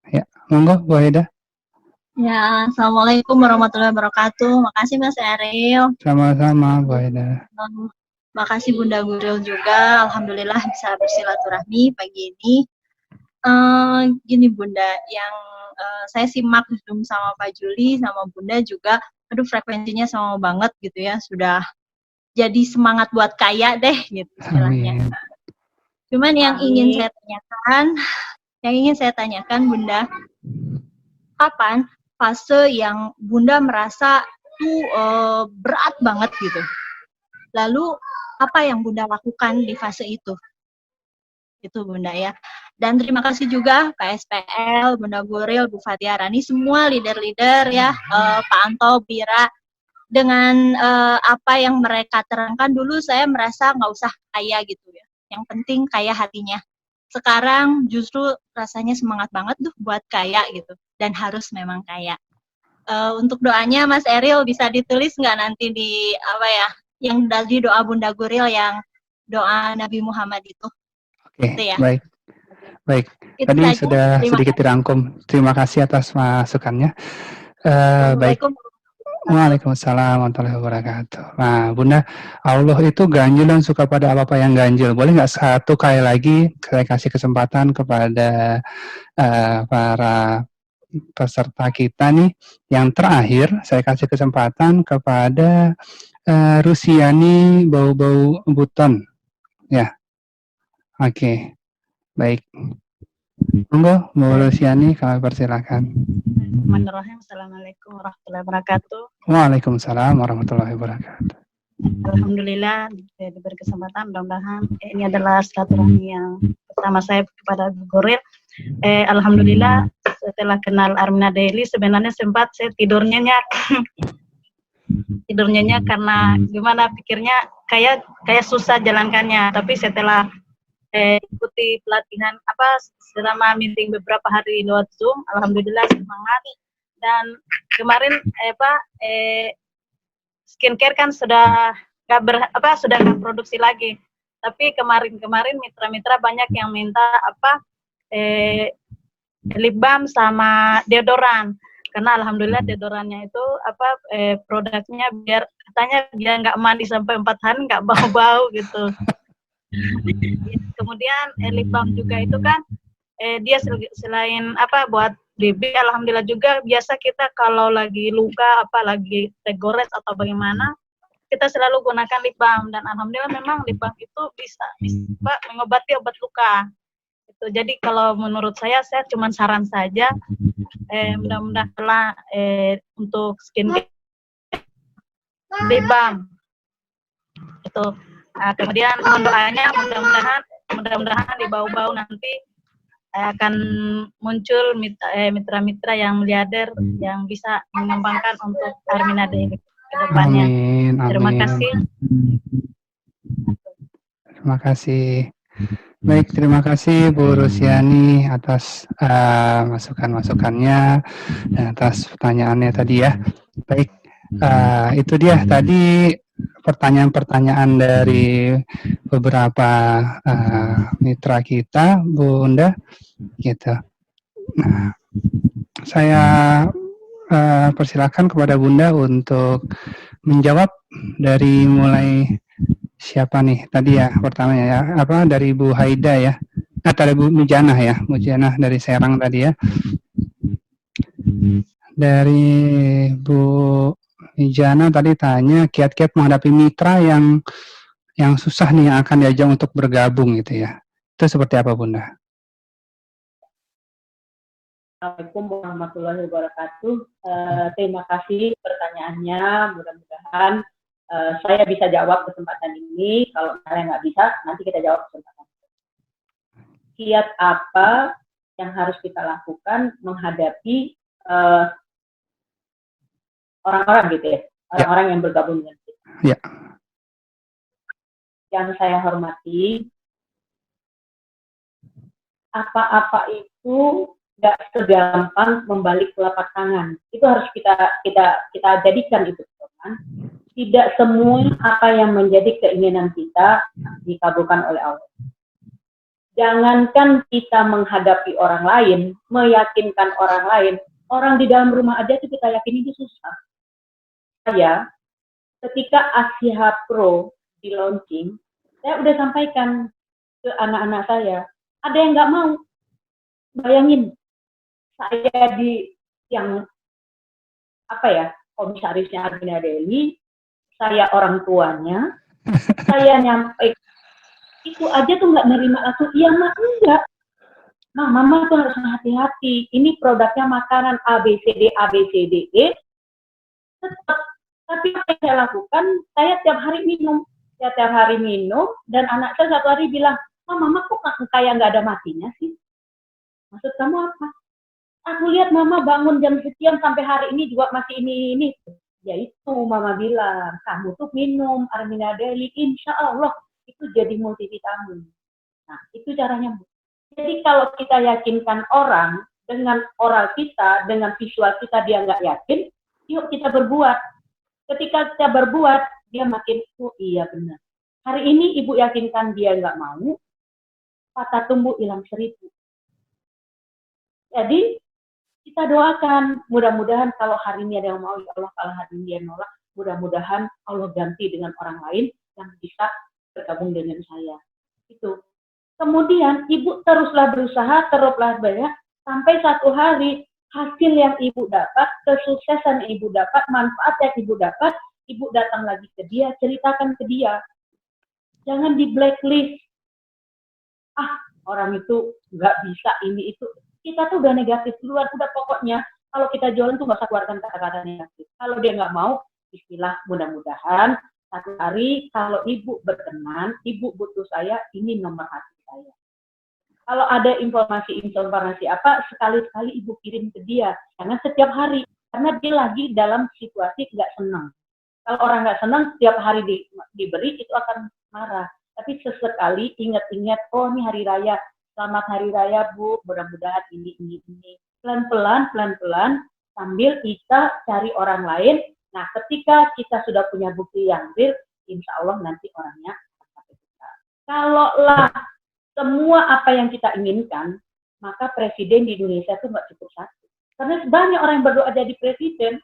Ya, monggo Bu Haida. Ya, Assalamualaikum warahmatullahi wabarakatuh. Makasih Mas Eril. Sama-sama Bu Haida. Makasih Bunda Guril juga. Alhamdulillah bisa bersilaturahmi pagi ini. Gini Bunda, yang saya simak Zoom sama Pak Juli sama Bunda juga, aduh frekuensinya sama banget gitu ya, sudah jadi semangat buat kaya deh gitu istilahnya. Amin. Cuman yang ingin saya tanyakan Bunda, kapan fase yang Bunda merasa tuh berat banget gitu? Lalu apa yang Bunda lakukan di fase itu? Itu Bunda ya. Dan terima kasih juga KSPL, Bunda Guril, Bu Fatiarani, semua leader-leader ya, Pak Anto, Bira, dengan apa yang mereka terangkan dulu saya merasa nggak usah kaya gitu ya. Yang penting kaya hatinya. Sekarang justru rasanya semangat banget tuh buat kaya gitu. Dan harus memang kaya. Untuk doanya Mas Eril bisa ditulis nggak nanti di apa ya, yang dari doa Bunda Guril yang doa Nabi Muhammad itu. Oke, Gitu ya. Baik. Itu Tadi saja. sudah Terima sedikit kasih. dirangkum. Terima kasih atas masukannya. Baik. Assalamualaikum. Waalaikumsalam warahmatullahi wabarakatuh. Nah, Bunda, Allah itu ganjil dan suka pada apa-apa yang ganjil. Boleh nggak satu kali lagi saya kasih kesempatan kepada para peserta kita nih. Yang terakhir, saya kasih kesempatan kepada Rusiani Bau-Bau Buton. Ya, oke. Baik. Monggo, Bu Rusiani, kami persilakan. Bismillahirrahmanirrahim. Assalamualaikum warahmatullahi wabarakatuh. Waalaikumsalam warahmatullahi wabarakatuh. Alhamdulillah diberi kesempatan. Mudah-mudahan ini adalah silaturahmi yang pertama saya kepada Bu Guril. Alhamdulillah setelah kenal Armina Daily sebenarnya sempat saya tidur nyenyak. Karena gimana pikirnya kayak susah jalankannya. Tapi setelah ikuti pelatihan selama meeting beberapa hari lewat Zoom, alhamdulillah semangat. Dan kemarin skincare kan sudah nggak produksi lagi. Tapi kemarin mitra-mitra banyak yang minta lip balm sama deodoran. Karena alhamdulillah deodorannya itu produknya katanya biar nggak mandi sampai 4 hari nggak bau-bau gitu. Kemudian lip balm juga itu kan dia selain buat BB, alhamdulillah juga biasa kita kalau lagi luka lagi tergores atau bagaimana kita selalu gunakan lip balm, dan alhamdulillah memang lip balm itu bisa mengobati obat luka. Jadi kalau menurut saya cuma saran saja, mudah-mudahan untuk skincare lip balm itu. Kemudian doanya mudah-mudahan di bau-bau nanti akan muncul mitra-mitra yang miliarder yang bisa mengembangkan untuk Armina Daily ke depannya. Amin. Terima kasih. Terima kasih. Baik, terima kasih Bu Rusiani atas masukan-masukannya dan atas pertanyaannya tadi ya. Baik, itu dia tadi pertanyaan-pertanyaan dari beberapa mitra kita, Bunda, gitu. Nah, saya persilakan kepada Bunda untuk menjawab dari mulai siapa nih tadi ya pertamanya ya, dari Bu Haida ya, atau dari Bu Mujanah ya, Mujanah dari Serang tadi ya. Dari Bu Mijana tadi tanya kiat-kiat menghadapi mitra yang susah nih yang akan diajak untuk bergabung gitu ya. Itu seperti apa Bunda? Assalamualaikum warahmatullahi wabarakatuh. Terima kasih pertanyaannya. Mudah-mudahan saya bisa jawab kesempatan ini. Kalau saya nggak bisa, nanti kita jawab kesempatan. Kiat apa yang harus kita lakukan menghadapi orang-orang gitu ya, orang-orang yang bergabung dengan kita. Ya. Yang saya hormati, apa-apa itu nggak segampang membalik telapak tangan. Itu harus kita jadikan itu, teman. Tidak semua apa yang menjadi keinginan kita dikabulkan oleh Allah. Jangankan kita menghadapi orang lain, meyakinkan orang lain, orang di dalam rumah aja itu kita yakin itu susah. Saya, ketika Asia Pro di launching, saya udah sampaikan ke anak-anak saya, ada yang nggak mau. Bayangin, saya di yang komisarisnya Arvina Deli, saya orang tuanya, saya nyampe itu aja tuh nggak nerima langsung, iya mak enggak. Nah, mama tuh harus hati-hati. Ini produknya makanan ABCD, ABCDE. Tetap. Tapi apa yang saya lakukan, saya tiap hari minum. Dan anak saya satu hari bilang, mama kok kayak nggak ada matinya sih? Maksud kamu apa? Aku lihat mama bangun jam sekian sampai hari ini juga masih ini. Ya itu mama bilang, kamu tuh minum Arvina Deli, insya Allah itu jadi multivitamin. Nah, itu caranya. Jadi kalau kita yakinkan orang dengan oral kita, dengan visual kita dia nggak yakin, yuk kita berbuat. Ketika kita berbuat, dia makin, oh iya benar. Hari ini ibu yakinkan dia nggak mau, patah tumbuh hilang 1000. Jadi kita doakan, mudah-mudahan kalau hari ini ada yang mau, ya Allah, kalau hari ini dia nolak, mudah-mudahan Allah ganti dengan orang lain yang bisa bergabung dengan saya. Itu. Kemudian ibu teruslah berusaha, teruslah banyak, sampai satu hari hasil yang ibu dapat, kesuksesan yang ibu dapat, manfaat yang ibu dapat, ibu datang lagi ke dia, ceritakan ke dia. Jangan di blacklist. Orang itu nggak bisa ini itu. Kita tuh udah negatif duluan, udah pokoknya kalau kita jualan tuh nggak usah keluarkan kata-kata negatif. Kalau dia nggak mau, istilah mudah-mudahan satu hari kalau ibu berkenan, ibu butuh saya, ini nomor hati saya. Kalau ada informasi apa, sekali-sekali ibu kirim ke dia. Jangan setiap hari, karena dia lagi dalam situasi nggak senang. Kalau orang nggak senang, setiap hari diberi, itu akan marah. Tapi sesekali ingat-ingat, oh ini hari raya, selamat hari raya Bu, mudah-mudahan ini. Pelan-pelan, sambil kita cari orang lain. Nah, ketika kita sudah punya bukti yang real, insya Allah nanti orangnya akan sampai kita. Kalaulah semua apa yang kita inginkan, maka presiden di Indonesia itu nggak cukup satu. Karena banyak orang yang berdoa jadi presiden,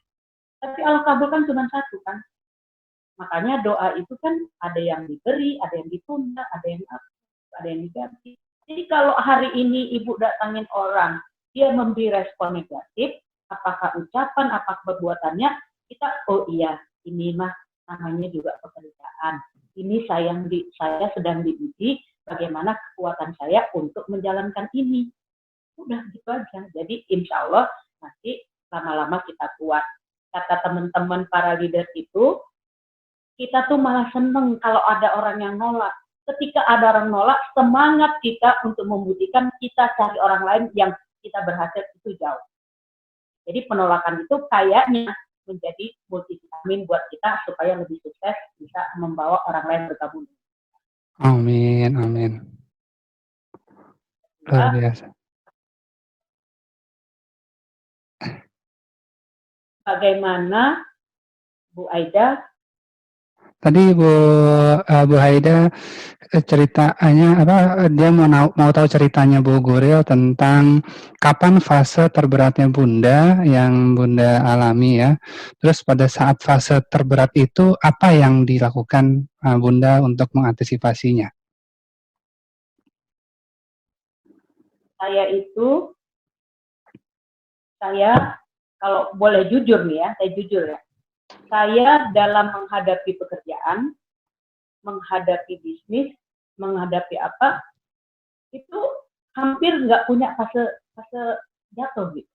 tapi Allah kabulkan cuma satu kan. Makanya doa itu kan ada yang diberi, ada yang ditunda, ada yang diganti. Jadi kalau hari ini ibu datangin orang, dia memberi respon negatif, apakah ucapan, apakah perbuatannya, kita, oh iya, ini mah namanya juga pekerjaan. Ini saya sedang diuji, bagaimana kekuatan saya untuk menjalankan ini. Udah gitu aja. Jadi insya Allah nanti lama-lama kita kuat. Kata teman-teman para leader itu, kita tuh malah seneng kalau ada orang yang nolak. Ketika ada orang nolak, semangat kita untuk membuktikan kita cari orang lain yang kita berhasil itu jauh. Jadi penolakan itu kayaknya menjadi multivitamin buat kita supaya lebih sukses bisa membawa orang lain bergabung. Amin. Luar biasa. Bagaimana Bu Aida? Tadi Bu Haida ceritanya dia mau tahu ceritanya Bu Guril tentang kapan fase terberatnya Bunda yang Bunda alami ya. Terus pada saat fase terberat itu apa yang dilakukan Bunda untuk mengantisipasinya? Saya kalau boleh jujur nih ya, saya jujur ya. Saya dalam menghadapi pekerjaan, menghadapi bisnis, menghadapi apa, itu hampir nggak punya fase jatuh gitu.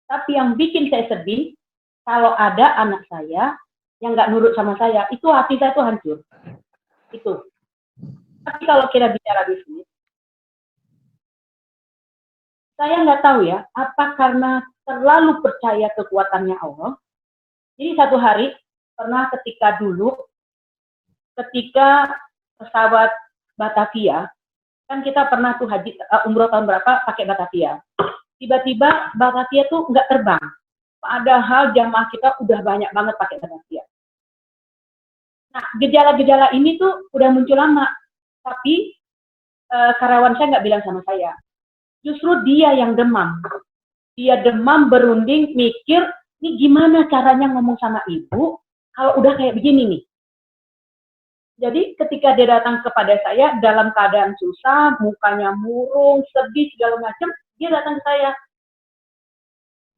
Tapi yang bikin saya sedih, kalau ada anak saya yang nggak nurut sama saya, itu hati saya tuh hancur. Itu. Tapi kalau kita bicara bisnis, saya nggak tahu ya, apa karena terlalu percaya kekuatannya Allah. Jadi satu hari, pernah ketika pesawat Batavia, kan kita pernah tuh umroh tahun berapa pakai Batavia. Tiba-tiba Batavia tuh nggak terbang. Padahal jamaah kita udah banyak banget pakai Batavia. Nah, gejala-gejala ini tuh udah muncul lama, tapi karyawan saya nggak bilang sama saya. Justru dia yang demam. Dia demam, berunding, mikir, ini gimana caranya ngomong sama ibu kalau udah kayak begini nih. Jadi ketika dia datang kepada saya dalam keadaan susah, mukanya murung, sedih, segala macam, dia datang ke saya.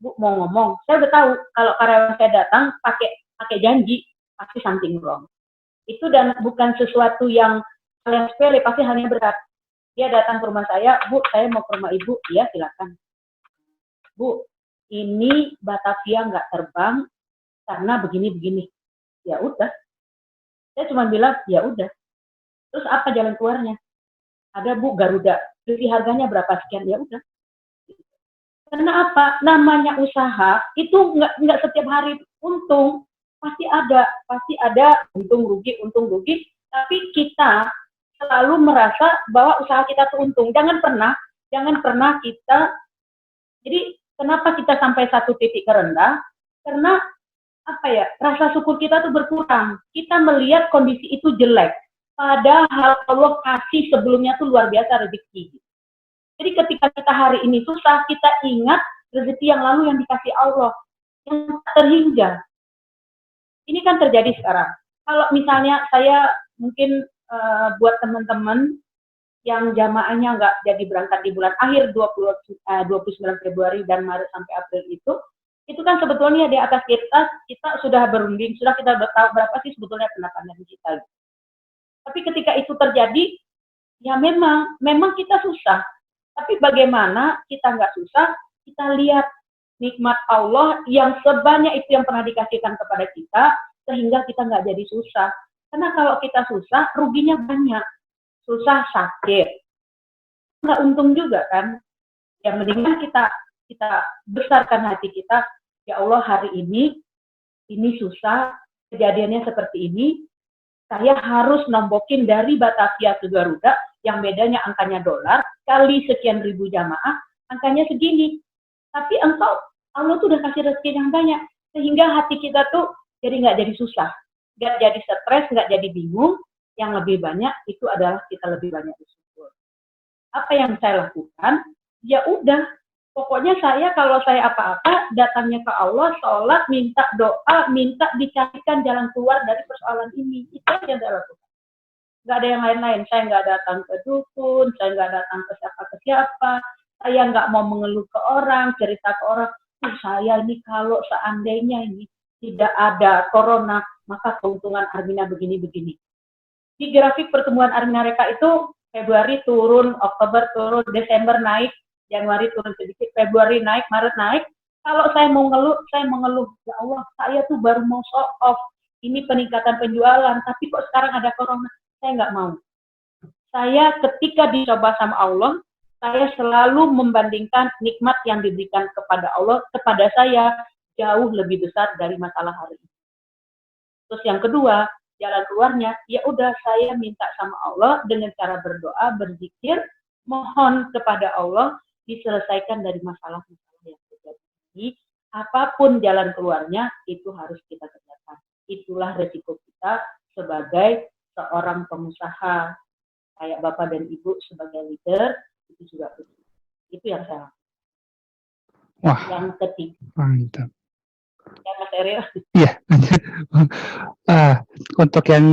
Bu, mau ngomong, saya udah tahu kalau karyawan saya datang pakai janji, pasti something wrong. Itu dan bukan sesuatu yang hal yang sepele, pasti halnya berat. Dia datang ke rumah saya, Bu, saya mau ke rumah ibu, ya silakan. Bu, ini Batavia nggak terbang karena begini-begini. Ya udah, saya cuma bilang ya udah. Terus apa jalan keluarnya? Ada Bu, Garuda, jadi harganya berapa sekian, ya udah. Karena apa? Namanya usaha itu nggak setiap hari untung, pasti ada untung rugi. Tapi kita selalu merasa bahwa usaha kita tuh untung. Jangan pernah kita. Jadi kenapa kita sampai satu titik terendah? Karena apa ya? Rasa syukur kita tuh berkurang. Kita melihat kondisi itu jelek. Padahal Allah kasih sebelumnya tuh luar biasa rezeki. Jadi ketika kita hari ini susah, kita ingat rezeki yang lalu yang dikasih Allah, yang terhingga. Ini kan terjadi sekarang. Kalau misalnya saya mungkin buat teman-teman yang jamaahnya nggak jadi berangkat di bulan akhir 29 Februari dan Maret sampai April itu kan sebetulnya di atas kita sudah berunding, sudah kita tahu berapa sih sebetulnya pendapatan kita. Tapi ketika itu terjadi, ya memang kita susah. Tapi bagaimana kita nggak susah, kita lihat nikmat Allah yang sebanyak itu yang pernah dikasihkan kepada kita, sehingga kita nggak jadi susah. Karena kalau kita susah, ruginya banyak. Susah, sakit. Nggak untung juga kan. Ya mendingan kita besarkan hati kita, ya Allah hari ini susah, kejadiannya seperti ini, saya harus nombokin dari Batavia ke Garuda, yang bedanya angkanya dolar, kali sekian ribu jamaah, angkanya segini. Tapi Allah tuh udah kasih rezeki yang banyak, sehingga hati kita tuh jadi nggak jadi susah, nggak jadi stres, nggak jadi bingung. Yang lebih banyak itu adalah kita lebih banyak bersyukur. Apa yang saya lakukan? Ya udah, pokoknya kalau saya apa-apa, datangnya ke Allah, sholat, minta doa, minta dicarikan jalan keluar dari persoalan ini. Itu yang saya lakukan. Nggak ada yang lain-lain. Saya nggak datang ke dukun, saya nggak datang ke siapa, saya nggak mau mengeluh ke orang, cerita ke orang, saya ini kalau seandainya ini tidak ada corona, maka keuntungan Armina begini-begini. Di grafik pertumbuhan Armina Reka itu Februari turun, Oktober turun, Desember naik, Januari turun sedikit, Februari naik, Maret naik. Kalau saya mau mengeluh, ya Allah, saya tuh baru mau show off, ini peningkatan penjualan, tapi kok sekarang ada corona, saya nggak mau. Saya ketika dicoba sama Allah, saya selalu membandingkan nikmat yang diberikan kepada Allah, kepada saya, jauh lebih besar dari masalah hari ini. Terus yang kedua, jalan keluarnya, ya udah saya minta sama Allah dengan cara berdoa, berzikir, mohon kepada Allah diselesaikan dari masalah-masalah yang terjadi. Apapun jalan keluarnya, itu harus kita kerjakan. Itulah resiko kita sebagai seorang pengusaha, kayak Bapak dan Ibu sebagai leader, itu juga begitu. Itu yang saya lakukan. Wah, yang ketiga. Mantap. Ya, Mas Eril. Iya. Untuk yang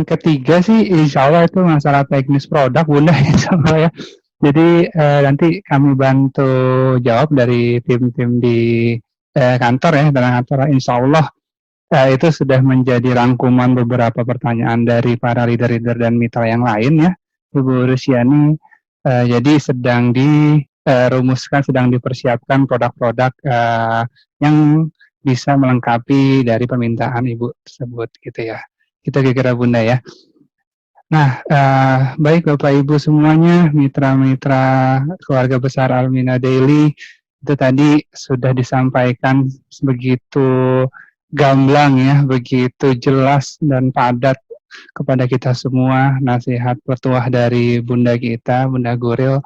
ketiga sih, insya Allah itu masalah teknis produk, Bunda, insya Allah ya. Jadi nanti kami bantu jawab dari tim-tim di kantor ya, dalam kantor, insya Allah itu sudah menjadi rangkuman beberapa pertanyaan dari para leader-leader dan mitra yang lain ya, Ibu Rusiani. Jadi sedang dirumuskan, sedang dipersiapkan produk-produk yang bisa melengkapi dari permintaan Ibu tersebut gitu ya. Kita kira-kira Bunda ya. Nah, baik Bapak Ibu semuanya, mitra-mitra keluarga besar Almina Daily, itu tadi sudah disampaikan begitu gamblang ya, begitu jelas dan padat kepada kita semua nasihat petuah dari Bunda kita, Bunda Guril.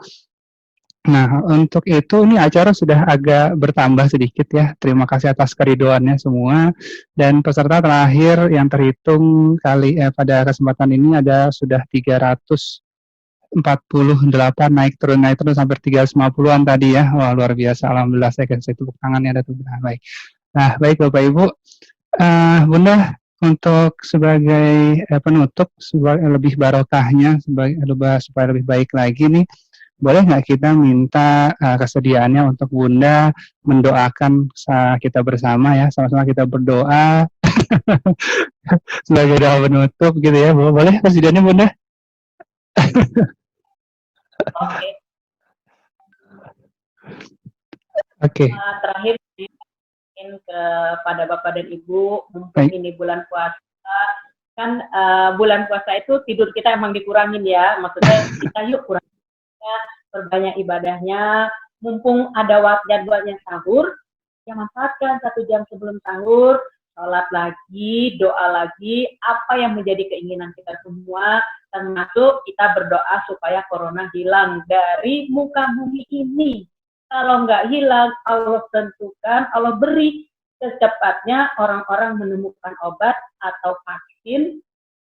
Nah, untuk itu ini acara sudah agak bertambah sedikit ya. Terima kasih atas keridoannya semua. Dan peserta terakhir yang terhitung pada kesempatan ini ada sudah 348 naik turun sampai 350-an tadi ya. Wah, luar biasa. Alhamdulillah saya kasih tepuk tangan ya, ada tepuk tangan. Baik. Nah, baik Bapak Ibu. Bunda, untuk sebagai penutup, lebih barokahnya, supaya lebih baik lagi nih, boleh nggak kita minta kesediaannya untuk Bunda mendoakan kita bersama ya, sama-sama kita berdoa sebagai doa penutup gitu ya, boleh kesediaannya Bunda? Oke. Oke. Terakhir ingin kepada Bapak dan Ibu, mumpung ini bulan puasa, kan bulan puasa itu tidur kita emang dikurangin ya, maksudnya kita yuk kurangnya, perbanyak ibadahnya, mumpung ada jadwalnya sahur, ya manfaatkan 1 jam sebelum sahur, sholat lagi, doa lagi, apa yang menjadi keinginan kita semua, termasuk kita berdoa supaya corona hilang dari muka bumi ini. Kalau nggak hilang, Allah tentukan, Allah beri secepatnya orang-orang menemukan obat atau vaksin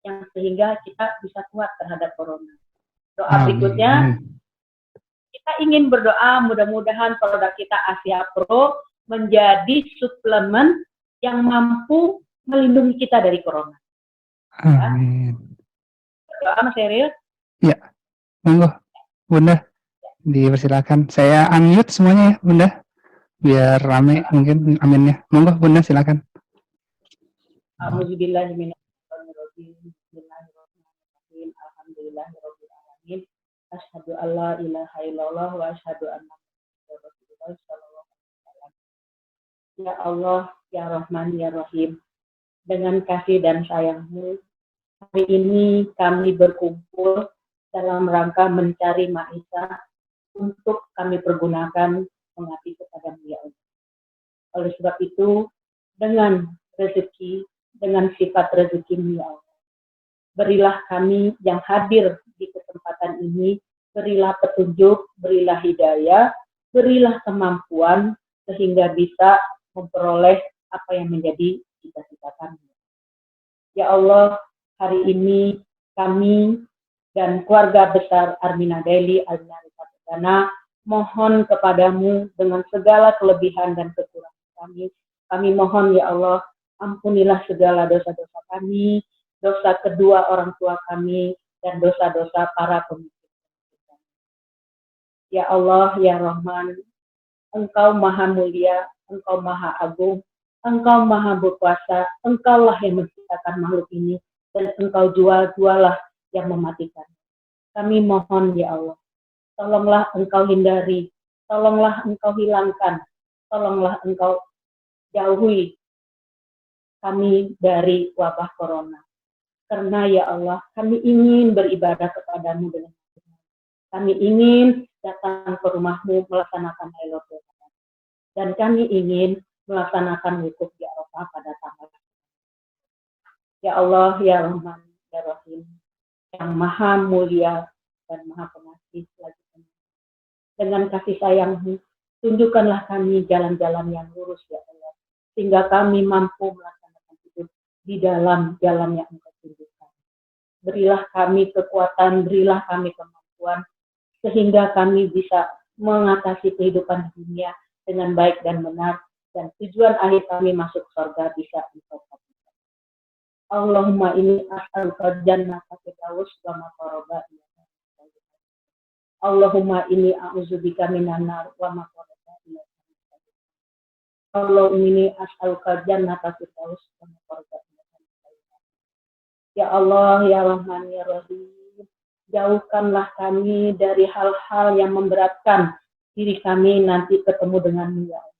yang sehingga kita bisa kuat terhadap corona. Doa berikutnya, kita ingin berdoa mudah-mudahan produk kita Asia Pro menjadi suplemen yang mampu melindungi kita dari corona. Amin. Berdoa Mas Eril? Ya, monggo Bunda. Dipersilakan. Saya unmute semuanya ya, Bunda. Biar rame mungkin aminnya. Monggo Bunda, silakan. A'udzubillahiminasyaitonirrajim. Bismillahirrahmanirrahim. Alhamdulillahirabbil alamin. Asyhadu alla ilaha illallah wa asyhadu anna Muhammadar Rasulullah sallallahu alaihi wasallam. Ya Allah, ya Rahman, ya Rahim. Dengan kasih dan sayang-Mu, hari ini kami berkumpul dalam rangka mencari Maisa untuk kami pergunakan mengabdi kepada-Mu ya Allah. Oleh sebab itu, dengan rezeki, dengan sifat rezeki-Mu ya Allah, berilah kami yang hadir di kesempatan ini, berilah petunjuk, berilah hidayah, berilah kemampuan sehingga bisa memperoleh apa yang menjadi cita-cita kami. Ya Allah, hari ini kami dan keluarga besar Armina Daily, Armina Karena mohon kepadamu dengan segala kelebihan dan kekurangan kami. Kami mohon ya Allah, ampunilah segala dosa-dosa kami, dosa kedua orang tua kami, dan dosa-dosa para pemimpin. Ya Allah, ya Rahman, Engkau maha mulia, Engkau maha agung, Engkau maha berkuasa, Engkaulah yang menciptakan makhluk ini, dan Engkau jualah yang mematikan. Kami mohon ya Allah, tolonglah Engkau hindari, tolonglah Engkau hilangkan, tolonglah Engkau jauhi kami dari wabah corona. Karena ya Allah, kami ingin beribadah kepadamu dengan benar. Kami ingin datang ke rumahmu melaksanakan Lailatul Qadar. Dan kami ingin melaksanakan wukuf di Arafah pada tanggal. Ya Allah, ya Rahman, ya Rahim, yang maha mulia dan maha pengasih lagi. Dengan kasih sayang-Mu, tunjukkanlah kami jalan-jalan yang lurus ya Allah, sehingga kami mampu melaksanakan hidup di dalam jalan yang Engkau tunjukkan. Berilah kami kekuatan, berilah kami kemampuan, sehingga kami bisa mengatasi kehidupan dunia dengan baik dan benar, dan tujuan akhir kami masuk surga bisa Engkau capai. Allahumma inni as'aluka jannata firdaus wa ma qaraba ilaiha. Allahumma inni a'udzubika minan nar wa ma qaraba ilaiha. Allahumma inni as'aluka jannata firdaus wa ma qaraba ilaiha. Ya Allah, ya Rahman, ya Rahim, jauhkanlah kami dari hal-hal yang memberatkan diri kami nanti ketemu dengan-Mu ya Allah.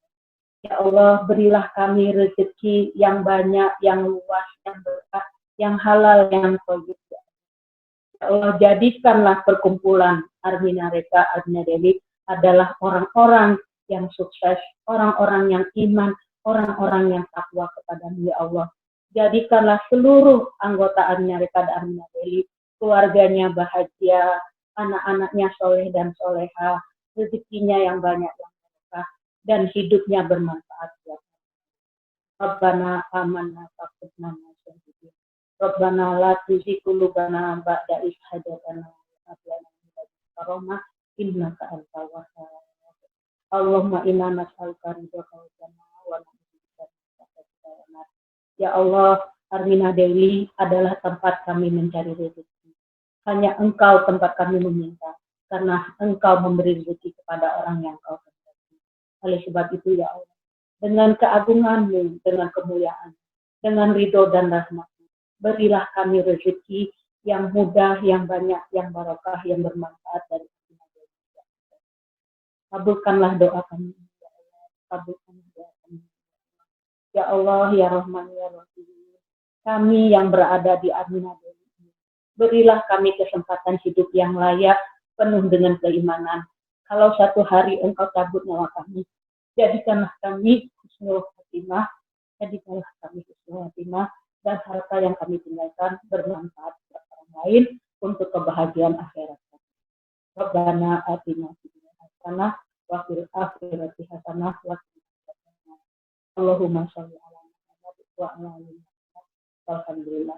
Ya Allah, berilah kami rezeki yang banyak, yang luas, yang berkah, yang halal, yang thayyib. Ya Allah, jadikanlah perkumpulan Armina Reka, Armina Daily adalah orang-orang yang sukses, orang-orang yang iman, orang-orang yang takwa kepada-Mu ya Allah. Jadikanlah seluruh anggota Armina Reka dan Armina Daily, keluarganya bahagia, anak-anaknya soleh dan soleha, rezekinya yang banyak yang berkah, dan hidupnya bermanfaat ya. Rabbana amanna faghfirna syahidin. Rabbana la tuzigh qulubana ba'da idh hadaytana wa hab lana min ladunka rahmah innaka antal wahhab. Allahumma inna nas'aluka ridhaka wa jannah wa na'udzubika min sakhatika wa nar. Ya Allah, Armina Dewi adalah tempat kami mencari rezeki. Hanya Engkau tempat kami meminta, karena Engkau memberi rezeki kepada orang yang Kau kehendaki. Oleh sebab itu ya Allah, dengan keagungan-Mu, dengan kemuliaan, dengan ridho dan rahmat-Mu, berilah kami rezeki yang mudah, yang banyak, yang barokah, yang bermanfaat dari Armina Dewi. Kabulkanlah doa kami, ya Allah. Kabulkanlah doa kami. Ya Allah, ya Rahman, ya Rahim. Kami yang berada di Armina Dewi ini, berilah kami kesempatan hidup yang layak, penuh dengan keimanan. Kalau satu hari Engkau cabut nyawa kami, jadikanlah kami husnul khatimah, jadikanlah kami husnul khatimah, dan harta yang kami tinggalkan bermanfaat buat orang lain untuk kebahagiaan akhirat. Rabbana atina fid dunya hasanah wa fil akhirati hasanah wa qina adzabannar. Allahumma shalli ala Muhammad wa ala ali Muhammad. Alhamdulillah.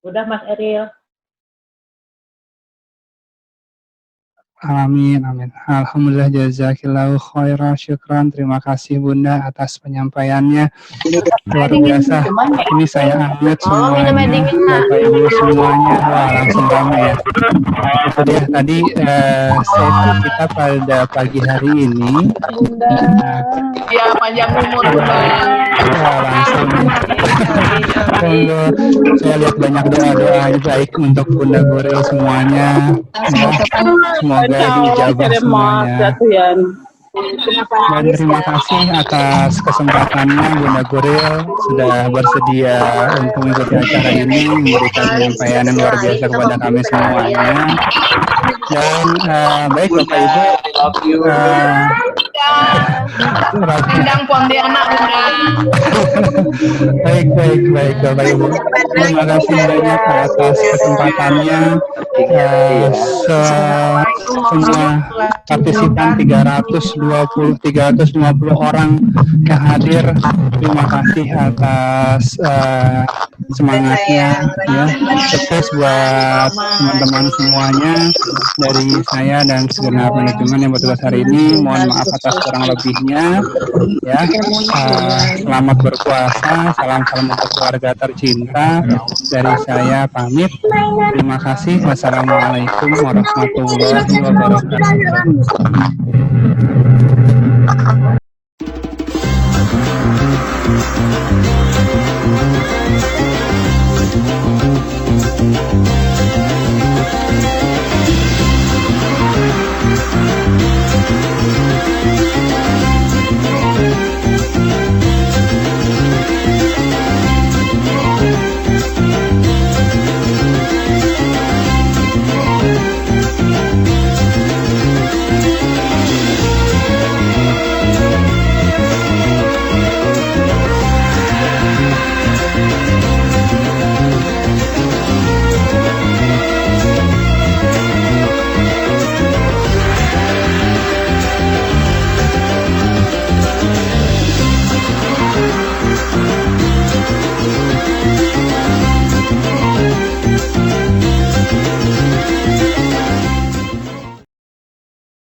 Udah Mas Eril. Amin, amin. Alhamdulillah, jazakillahu khairan, syukran. Terima kasih Bunda atas penyampaiannya. Luar biasa. Ini saya upload semuanya, Bapak Ibu semuanya. Wah, langsung ramai ya. Itu dia tadi sesi kita pada pagi hari ini. Ya, panjang umur Bunda. Wah, langsung. Saya lihat banyak doa-doa baik untuk Bunda Guril semuanya. Semoga diijabah semuanya. Dan terima kasih atas kesempatannya Bunda Guril sudah bersedia untuk mengikuti acara ini, memberikan penyampaian yang luar biasa kepada kami semuanya. Dan baik Bapak Ibu, Endang Pontianak Bunda. baik Bapak Ibu, terima kasih banyak atas kesempatannya. Semua partisipan 350 orang yang hadir, terima kasih atas semangatnya ya. Sukses buat teman-teman semuanya dari saya dan segenap manajemen yang bertugas hari ini. Mohon maaf atas kurang lebihnya ya. Selamat berpuasa, salam untuk keluarga tercinta. Dari saya pamit. Terima kasih. Wassalamualaikum warahmatullahi wabarakatuh.